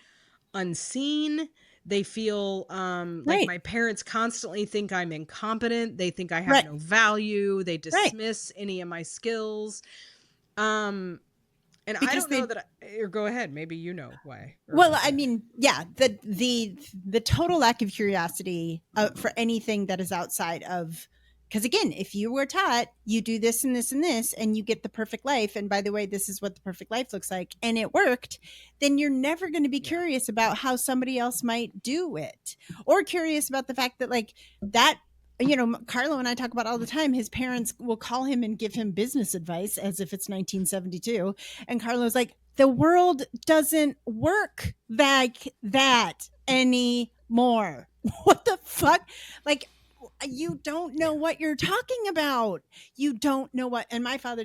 unseen. They feel like my parents constantly think I'm incompetent. They think I have no value. They dismiss any of my skills. And because I don't know that or go ahead. Maybe you know why. Well, I mean, the total lack of curiosity for anything that is outside of, because again, if you were taught you do this and this and this and you get the perfect life, and by the way, this is what the perfect life looks like, and it worked, then you're never going to be curious about how somebody else might do it, or curious about the fact that like that. You know, Carlo and I talk about all the time, his parents will call him and give him business advice as if it's 1972. And Carlo's like, the world doesn't work like that anymore. What the fuck? Like, you don't know what you're talking about. You don't know what. And my father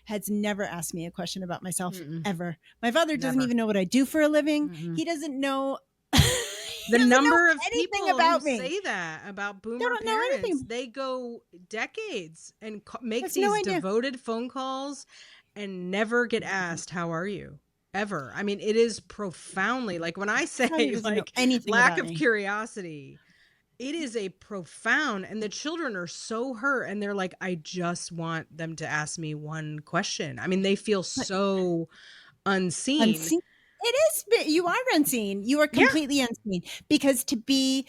has never asked me a question about myself ever. My father doesn't even know what I do for a living. He doesn't know. The number of people who say that about boomer parents, they go decades and make these devoted phone calls and never get asked, how are you? Ever. I mean, it is profoundly, like when I say like lack of curiosity, it is a profound, and the children are so hurt and they're like, I just want them to ask me one question. I mean, they feel so unseen. It is. You are unseen. You are completely unseen, because to be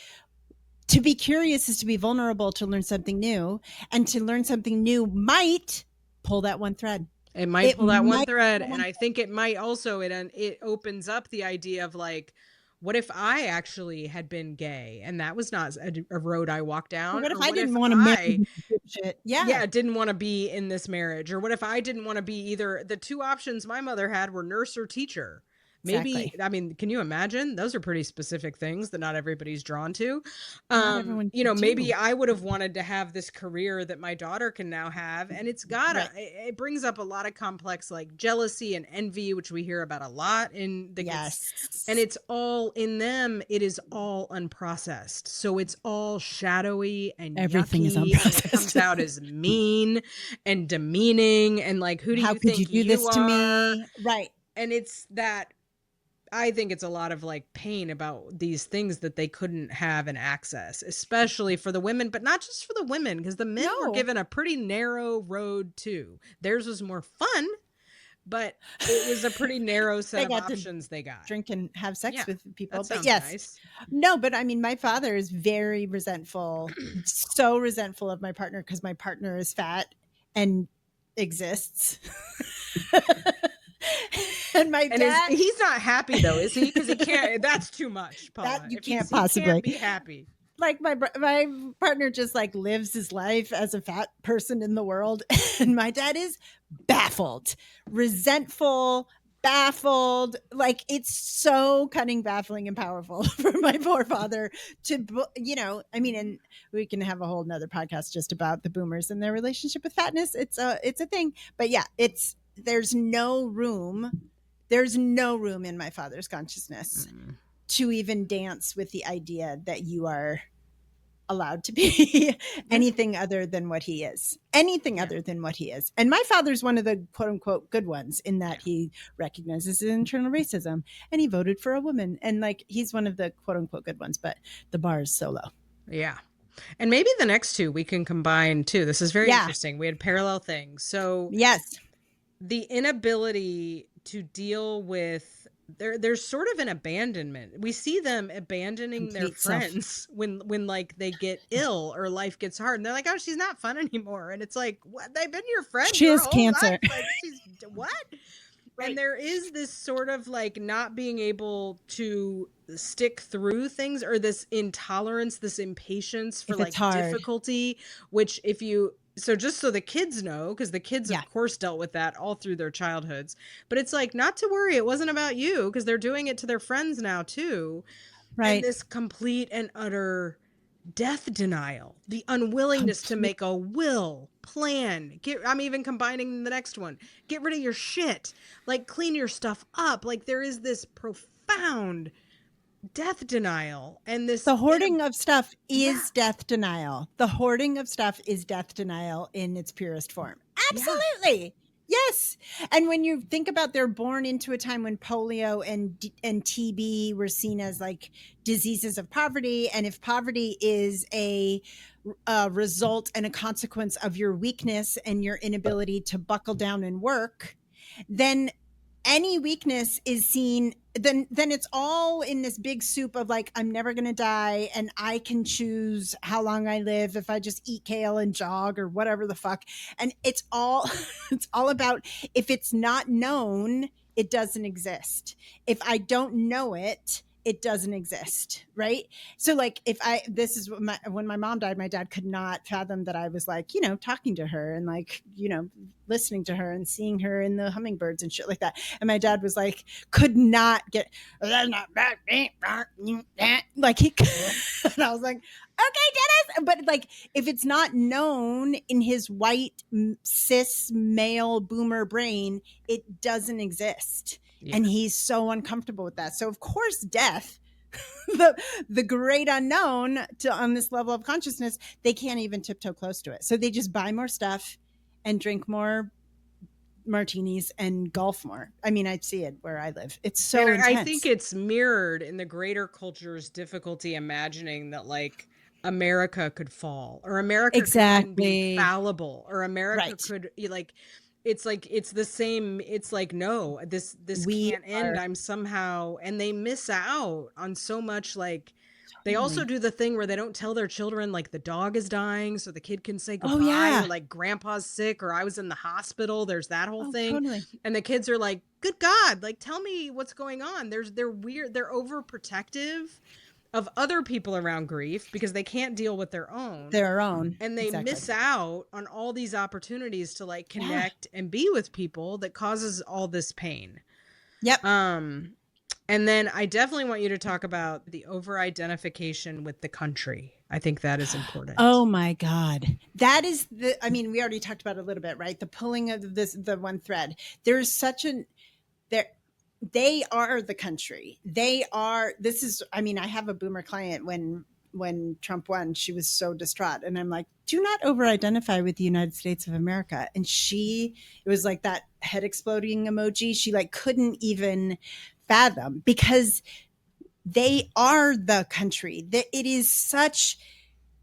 curious is to be vulnerable, to learn something new, and to learn something new might pull that one thread. It might pull that one thread. And I think it might also, it opens up the idea of like, what if I actually had been gay and that was not a road I walked down? Or what if I didn't want to marry shit? Didn't want to be in this marriage? Or what if I didn't want to be either? The two options my mother had were nurse or teacher. Maybe, I mean, can you imagine? Those are pretty specific things that not everybody's drawn to. You know, maybe I would have wanted to have this career that my daughter can now have. And it brings up a lot of complex, like jealousy and envy, which we hear about a lot in the kids. And it's all in them. It is all unprocessed. So it's all shadowy and everything yucky, is unprocessed. And it comes out as mean and demeaning. And like, who do you think you do this to me? Right. And it's that. I think it's a lot of like pain about these things that they couldn't have and access, especially for the women, but not just for the women, because the men were given a pretty narrow road too. Theirs was more fun, but it was a pretty narrow set of options they got. Drink and have sex with people. But yes. Nice. No, but I mean, my father is very resentful, so resentful of my partner because my partner is fat and exists. And my dad, he's not happy though, is he? Because he can't. That's too much, Paula. That you can't possibly be happy. Like my partner just like lives his life as a fat person in the world, and my dad is baffled, resentful, baffled. Like it's so cunning, baffling, and powerful for my poor father to, you know. I mean, and we can have a whole nother podcast just about the boomers and their relationship with fatness. It's a thing, but yeah, there's no room in my father's consciousness to even dance with the idea that you are allowed to be anything other than what he is. Other than what he is. And my father's one of the quote unquote good ones in that he recognizes his internal racism and he voted for a woman. And like, he's one of the quote unquote good ones, but the bar is so low. Yeah. And maybe the next two we can combine too. This is very interesting. We had parallel things. So yes, the inability to deal with there's sort of an abandonment. We see them abandoning their friends when like they get ill or life gets hard, and they're like, oh, she's not fun anymore. And it's like, what? They've been your friend. She has cancer. Life. Like, she's what? Right. And there is this sort of like not being able to stick through things, or this intolerance, this impatience for like difficulty, which if you so just so the kids know, because the kids of course dealt with that all through their childhoods, but it's like, not to worry, it wasn't about you, because they're doing it to their friends now too. Right. And this complete and utter death denial, the unwillingness to make a will, plan, I'm even combining the next one, get rid of your shit, like clean your stuff up. Like there is this profound death denial, and the hoarding of stuff is death denial. The hoarding of stuff is death denial in its purest form. Absolutely. Yes. And when you think about, they're born into a time when polio and TB were seen as like diseases of poverty. And if poverty is a result and a consequence of your weakness and your inability to buckle down and work, then any weakness is seen, then it's all in this big soup of like, I'm never going to die, and I can choose how long I live if I just eat kale and jog or whatever the fuck. And it's all about, if it's not known, it doesn't exist. If I don't know it, it doesn't exist. Right. So like when my mom died, my dad could not fathom that I was like, talking to her and like, listening to her and seeing her in the hummingbirds and shit like that. And my dad was like, could not get like he, and I was like, okay, Dennis. But like, if it's not known in his white cis male boomer brain, it doesn't exist. Yeah. And he's so uncomfortable with that. So of course, death, the great unknown on this level of consciousness, they can't even tiptoe close to it. So they just buy more stuff and drink more martinis and golf more. I mean, I see it where I live. It's so intense. I think it's mirrored in the greater culture's difficulty imagining that like America could fall, or America could be fallible, or America could like, it's like, it's the same. It's like, no, this can't end. I'm somehow, and they miss out on so much. Like they also do the thing where they don't tell their children like the dog is dying so the kid can say goodbye, or like grandpa's sick, or I was in the hospital. There's that whole thing. Totally. And the kids are like, good God, like tell me what's going on. They're weird. They're overprotective of other people around grief because they can't deal with their own. And they miss out on all these opportunities to like connect and be with people that causes all this pain. Yep. And then I definitely want you to talk about the over-identification with the country. I think that is important. Oh my God. That is we already talked about it a little bit, right? The pulling of the one thread. There's such they are the country. I have a boomer client when Trump won, she was so distraught. And I'm like, do not over-identify with the United States of America. And it was like that head exploding emoji. She like couldn't even fathom, because they are the country. That it is such,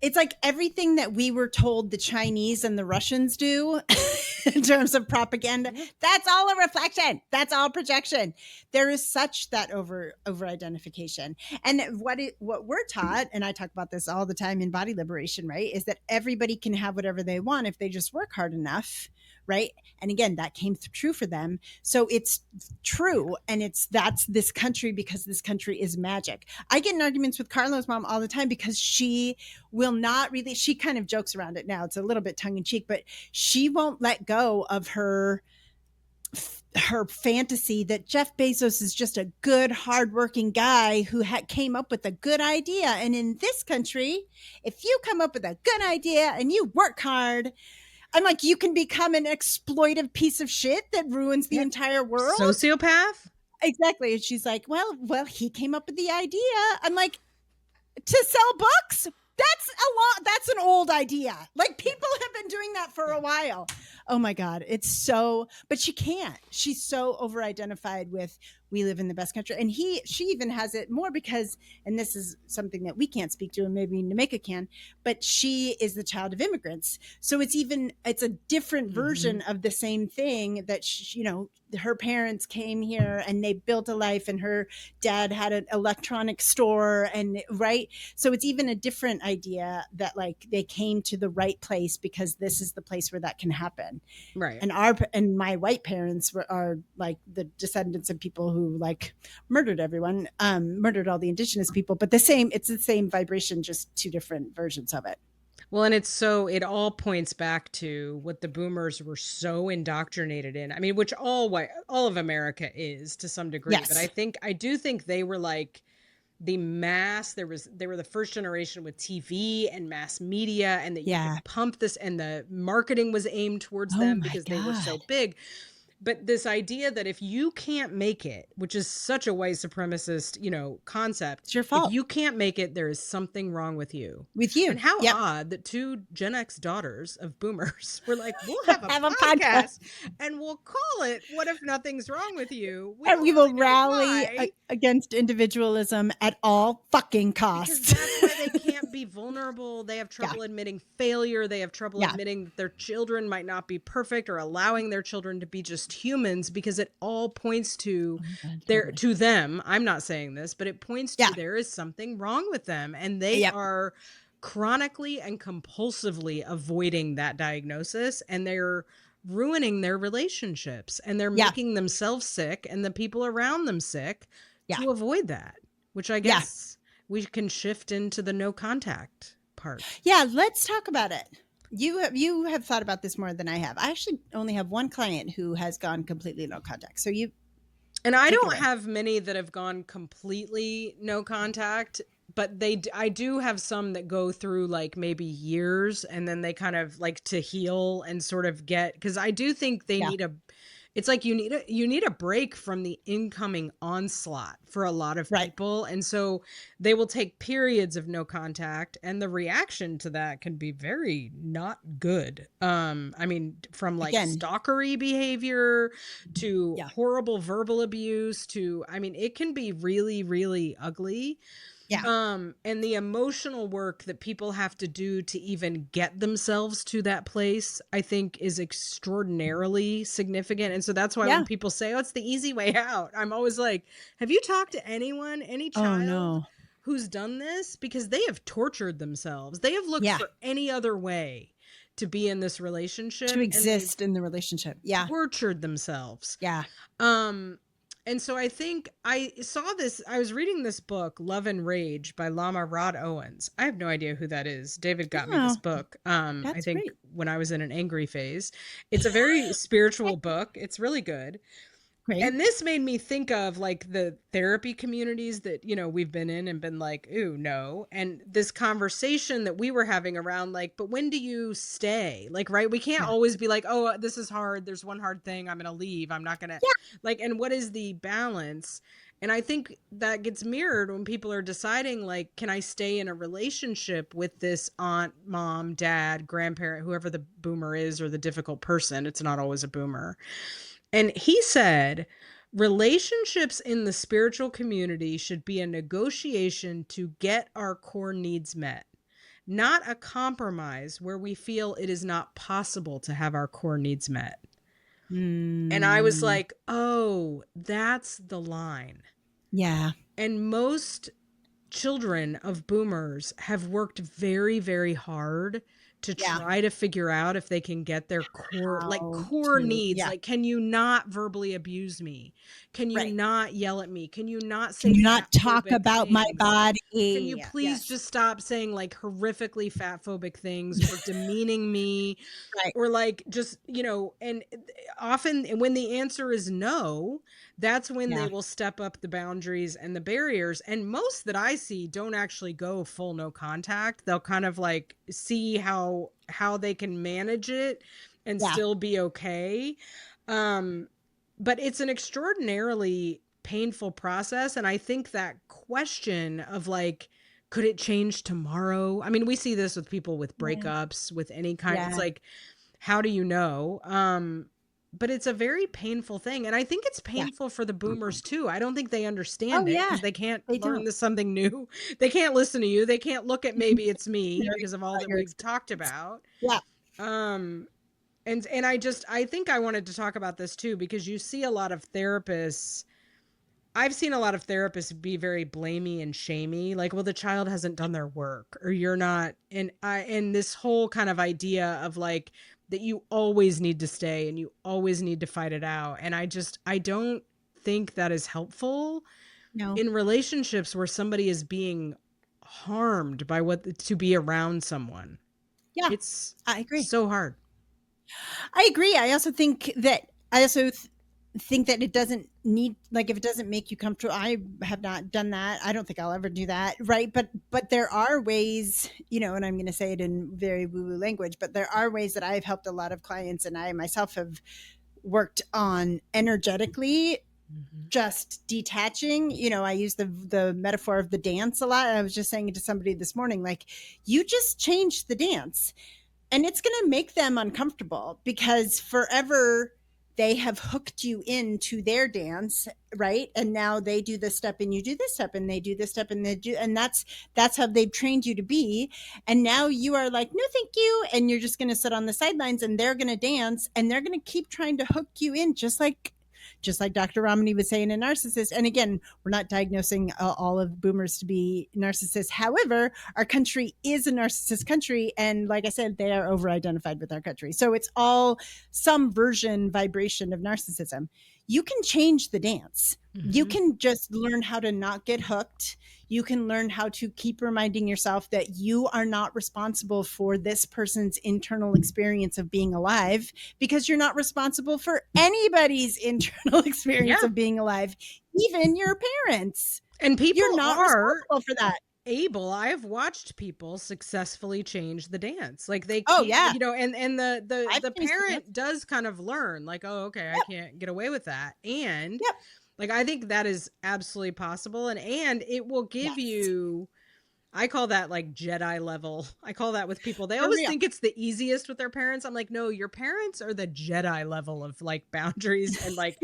it's like everything that we were told the Chinese and the Russians do in terms of propaganda. That's all a reflection. That's all projection. There is such that over identification. And what we're taught, and I talk about this all the time in Body Liberation, right, is that everybody can have whatever they want if they just work hard enough. Right. And again, that came true for them. So it's true. And that's this country, because this country is magic. I get in arguments with Carlo's mom all the time because she will not really, she kind of jokes around it now. It's a little bit tongue in cheek, but she won't let go of her fantasy that Jeff Bezos is just a good, hardworking guy who came up with a good idea. And in this country, if you come up with a good idea and you work hard, I'm like, you can become an exploitive piece of shit that ruins the entire world. Sociopath? Exactly. And she's like, well, he came up with the idea. I'm like, to sell books? That's an old idea. Like, people have been doing that for a while. Oh my God. But she can't. She's so over-identified with we live in the best country. And she even has it more because, and this is something that we can't speak to, and maybe Nemeka can, but she is the child of immigrants. So it's a different version of the same thing that, she, you know, her parents came here and they built a life, and her dad had an electronic store, and right. So it's even a different idea that like they came to the right place because this is the place where that can happen. Right. And my white parents are like the descendants of people who like murdered everyone, murdered all the indigenous people, but it's the same vibration, just two different versions of it. Well, and it all points back to what the boomers were so indoctrinated in. I mean, which all of America is to some degree, Yes. but I do think they were like the mass. They were the first generation with TV and mass media, and that you could pump this, and the marketing was aimed towards them because they were so big. But this idea that if you can't make it, which is such a white supremacist, you know, concept, it's your fault. If you can't make it, there is something wrong with you. And how odd that two Gen X daughters of boomers were like, we'll have a podcast and we'll call it "What If Nothing's Wrong with You?" And we will rally against individualism at all fucking costs. Because that's why they can't be vulnerable. They have trouble admitting failure. They have trouble admitting that their children might not be perfect, or allowing their children to be just humans, because it all points to to them. I'm not saying this, but it points to there is something wrong with them, and they are chronically and compulsively avoiding that diagnosis, and they're ruining their relationships, and they're making themselves sick and the people around them sick to avoid that, which I guess we can shift into the no contact part. Yeah, let's talk about it. You have thought about this more than I have. I actually only have one client who has gone completely no contact. So I don't have many that have gone completely no contact, but I do have some that go through like maybe years, and then they kind of like to heal and sort of get, because I do think they need it's like you need a break from the incoming onslaught for a lot of people. And so they will take periods of no contact, and the reaction to that can be very not good. I mean, from like stalkery behavior to horrible verbal abuse to, I mean, it can be really, really ugly. And the emotional work that people have to do to even get themselves to that place, I think, is extraordinarily significant. And so that's why when people say, oh, it's the easy way out, I'm always like, have you talked to anyone, any child who's done this? Because they have tortured themselves. They have looked for any other way to be in this relationship, to exist in the relationship. Tortured themselves. And so I think I saw this, I was reading this book, Love and Rage by Lama Rod Owens. I have no idea who that is. David got me this book. I think when I was in an angry phase. It's a very spiritual book. It's really good. Great. And this made me think of like the therapy communities that, you know, we've been in and been like, ooh, no. And this conversation that we were having around like, but when do you stay? Like, right. We can't always be like, oh, this is hard. There's one hard thing. I'm going to leave. I'm not going to like, and what is the balance? And I think that gets mirrored when people are deciding, like, can I stay in a relationship with this aunt, mom, dad, grandparent, whoever the boomer is, or the difficult person? It's not always a boomer. And he said, relationships in the spiritual community should be a negotiation to get our core needs met, not a compromise where we feel it is not possible to have our core needs met. And I was like, oh, that's the line. Yeah. And most children of boomers have worked very, very hard to try to figure out if they can get their core needs. Like, can you not verbally abuse me? Can you not yell at me? Can you not say, can you not talk about my body? Can you please just stop saying like horrifically fat phobic things or demeaning me? Or like, just, you know, and often when the answer is no, that's when they will step up the boundaries and the barriers. And most that I see don't actually go full no contact. They'll kind of like see how they can manage it and still be okay. But it's an extraordinarily painful process. And I think that question of like, could it change tomorrow? I mean, we see this with people with breakups, with any kind. It's like, how do you know? but it's a very painful thing. And I think it's painful for the boomers too. I don't think they understand Oh it yeah, because they can't they learn don't. something new. They can't listen to you. They can't look at maybe it's me because of all that Your we've experience. talked about. Yeah. Um, and I think I wanted to talk about this too, because you see a lot of therapists. I've seen a lot of therapists be very blamey and shamey, like, well, the child hasn't done their work, or you're not. And this whole kind of idea of like that you always need to stay and you always need to fight it out. And I don't think that is helpful No. in relationships where somebody is being harmed by what to be around someone. Yeah, It's I agree. so hard. I agree. I also think that think that it doesn't need, like, if it doesn't make you comfortable. I have not done that. I don't think I'll ever do that, right? But there are ways, you know, and I'm going to say it in very woo-woo language, but there are ways that I've helped a lot of clients, and I myself have worked on energetically just detaching. You know, I use the metaphor of the dance a lot. I was just saying it to somebody this morning, like, you just change the dance and it's going to make them uncomfortable because forever they have hooked you into their dance, right? And now they do this step and you do this step and they do this step and they do, and that's how they've trained you to be. And now you are like, no, thank you. And you're just going to sit on the sidelines and they're going to dance and they're going to keep trying to hook you in, just like Dr. Romney was saying, a narcissist. And again, we're not diagnosing all of boomers to be narcissists. However, our country is a narcissist country. And like I said, they are over-identified with our country. So it's all some vibration of narcissism. You can change the dance. You can just learn how to not get hooked. You can learn how to keep reminding yourself that you are not responsible for this person's internal experience of being alive, because you're not responsible for anybody's internal experience of being alive, even your parents. And people you're not responsible for that. I've watched people successfully change the dance. Like they Oh can't, yeah. you know, and the parent the does kind of learn, like, oh, okay, I can't get away with that. And Yep. like, I think that is absolutely possible. And it will give you, I call that like Jedi level. I call that with people. They always think it's the easiest with their parents. I'm like, no, your parents are the Jedi level of like boundaries and like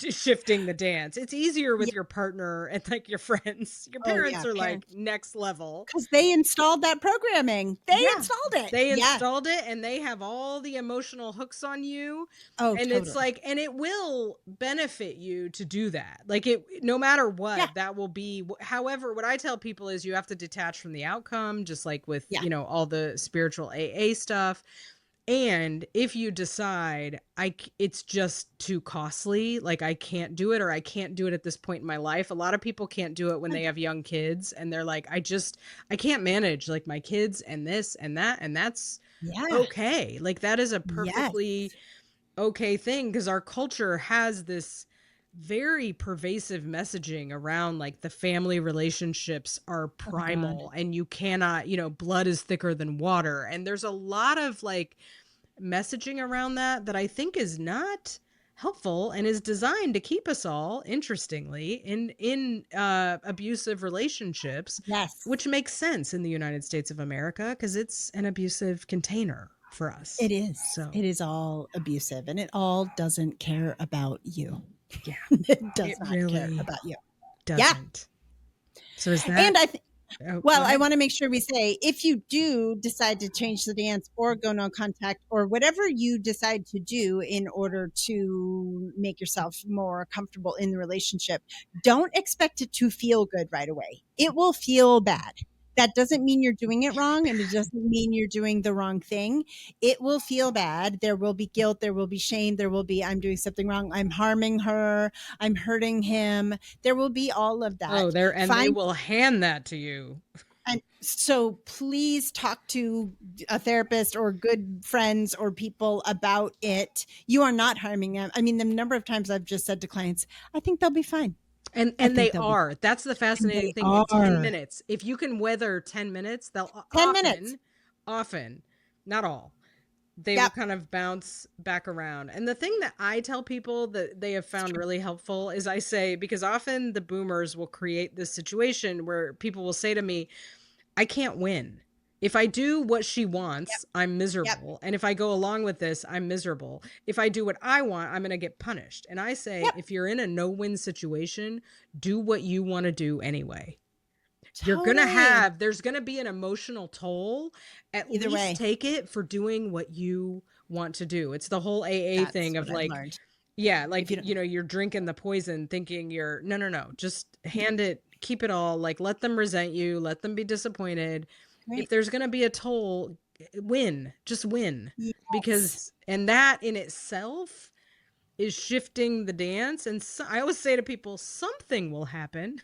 shifting the dance. It's easier with your partner and like your friends. Your parents are like next level. Because they installed that programming. They installed it. They installed it and they have all the emotional hooks on you. Oh, and totally. It's like, and it will benefit you to do that. Like it, no matter what, that will be. However, what I tell people is you have to detach from the outcome, just like with, you know, all the spiritual AA stuff. And if you decide it's just too costly, like I can't do it, or I can't do it at this point in my life. A lot of people can't do it when they have young kids and they're like, I can't manage like my kids and this and that. And that's okay. Like that is a perfectly okay thing, because our culture has this very pervasive messaging around like the family relationships are primal and you cannot, you know, blood is thicker than water. And there's a lot of like messaging around that I think is not helpful and is designed to keep us all, interestingly, in abusive relationships. Which makes sense in the United States of America because it's an abusive container for us. It is. So it is all abusive and it all doesn't care about you. Yeah. It does not really care about you. Doesn't. So is that? And I think, I want to make sure we say, if you do decide to change the dance or go no contact or whatever you decide to do in order to make yourself more comfortable in the relationship, don't expect it to feel good right away. It will feel bad. That doesn't mean you're doing it wrong, and it doesn't mean you're doing the wrong thing. It will feel bad. There will be guilt. There will be shame. There will be, I'm doing something wrong. I'm harming her. I'm hurting him. There will be all of that. Oh, they will hand that to you. And so please talk to a therapist or good friends or people about it. You are not harming them. I mean, the number of times I've just said to clients, I think they'll be fine. And they are. That's the fascinating thing. In 10 minutes. If you can weather 10 minutes, they'll often, not all, they will kind of bounce back around. And the thing that I tell people that they have found really helpful is I say, because often the boomers will create this situation where people will say to me, I can't win. If I do what she wants, Yep. I'm miserable. Yep. And if I go along with this, I'm miserable. If I do what I want, I'm going to get punished. And I say, Yep. if you're in a no-win situation, do what you want to do anyway. Totally. You're going to have, there's going to be an emotional toll. At Either least way. take it for doing what you want to do. It's the whole AA thing of like, yeah, like, you know, you're drinking the poison thinking you're, no, just hand it, keep it all, like, let them resent you, let them be disappointed. Right. If there's going to be a toll, just win. Yes. Because, and that in itself is shifting the dance. And so, I always say to people, something will happen.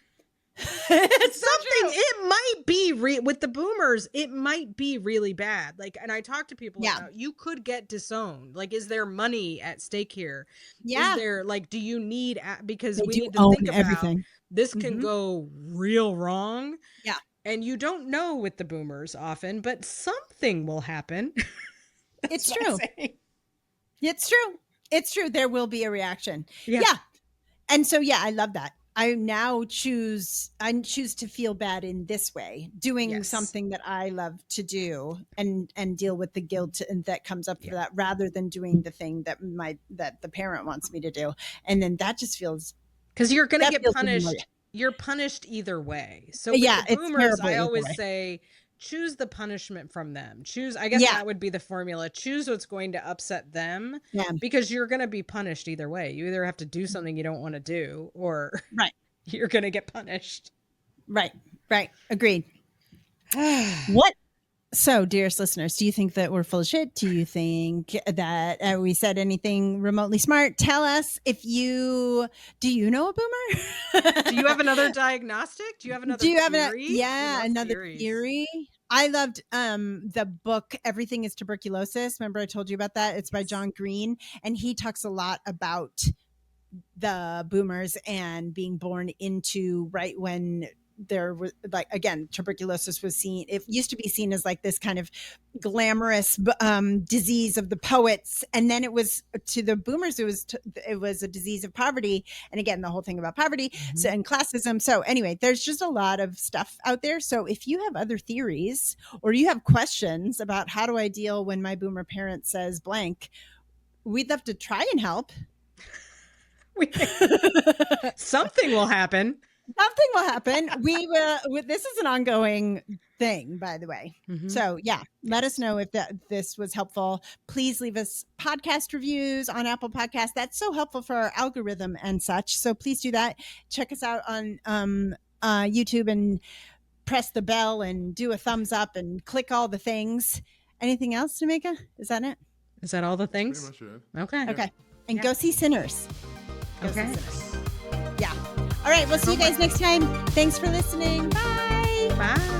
It's something, it might be with the boomers, it might be really bad. Like, and I talk to people about, you could get disowned. Like, is there money at stake here? Yeah. Is there, like, do you need, because we need to think about everything. This can go real wrong. Yeah. And you don't know with the boomers often, but something will happen. It's true. It's true. It's true. There will be a reaction. Yeah. And so, yeah, I love that. I now choose to feel bad in this way, doing something that I love to do and deal with the guilt that comes up for that, rather than doing the thing that the parent wants me to do. And then that just feels, because you're going to get punished. You're punished either way. So with the boomers, I always say, choose the punishment from them. I guess that would be the formula. Choose what's going to upset them, because you're going to be punished either way. You either have to do something you don't want to do, or you're going to get punished. Right. Agreed. What? So, dearest listeners, do you think that we're full of shit? Do you think that we said anything remotely smart? Tell us. Do you know a boomer? Do you have another diagnostic? Do you have another theory? Another theory. I loved the book Everything is Tuberculosis. Remember I told you about that? It's by John Green, and he talks a lot about the boomers and being born into right when there was, like, again, tuberculosis was seen, it used to be seen as like this kind of glamorous disease of the poets, and then it was, to the boomers, it was a disease of poverty, and again, the whole thing about poverty and classism. So anyway, there's just a lot of stuff out there. So if you have other theories, or you have questions about how do I deal when my boomer parent says blank, we'd love to try and help. Something will happen. Something will happen. We will. This is an ongoing thing, by the way. So let us know if this was helpful. Please leave us podcast reviews on Apple Podcasts. That's so helpful for our algorithm and such. So please do that. Check us out on YouTube and press the bell and do a thumbs up and click all the things. Anything else, Tamika? Is that it? Is that all the things? Pretty much it. Okay. Okay. And go see Sinners. Okay. Yeah. All right. We'll see you guys next time. Thanks for listening. Bye. Bye.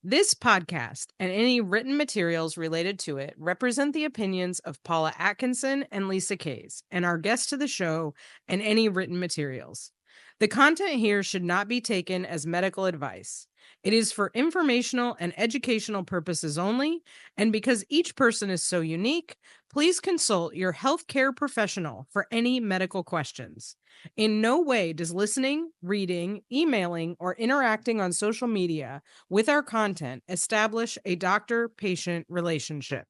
This podcast and any written materials related to it represent the opinions of Paula Atkinson and Lisa K, and our guests to the show, and any written materials. The content here should not be taken as medical advice. It is for informational and educational purposes only, and because each person is so unique, please consult your healthcare professional for any medical questions. In no way does listening, reading, emailing, or interacting on social media with our content establish a doctor-patient relationship.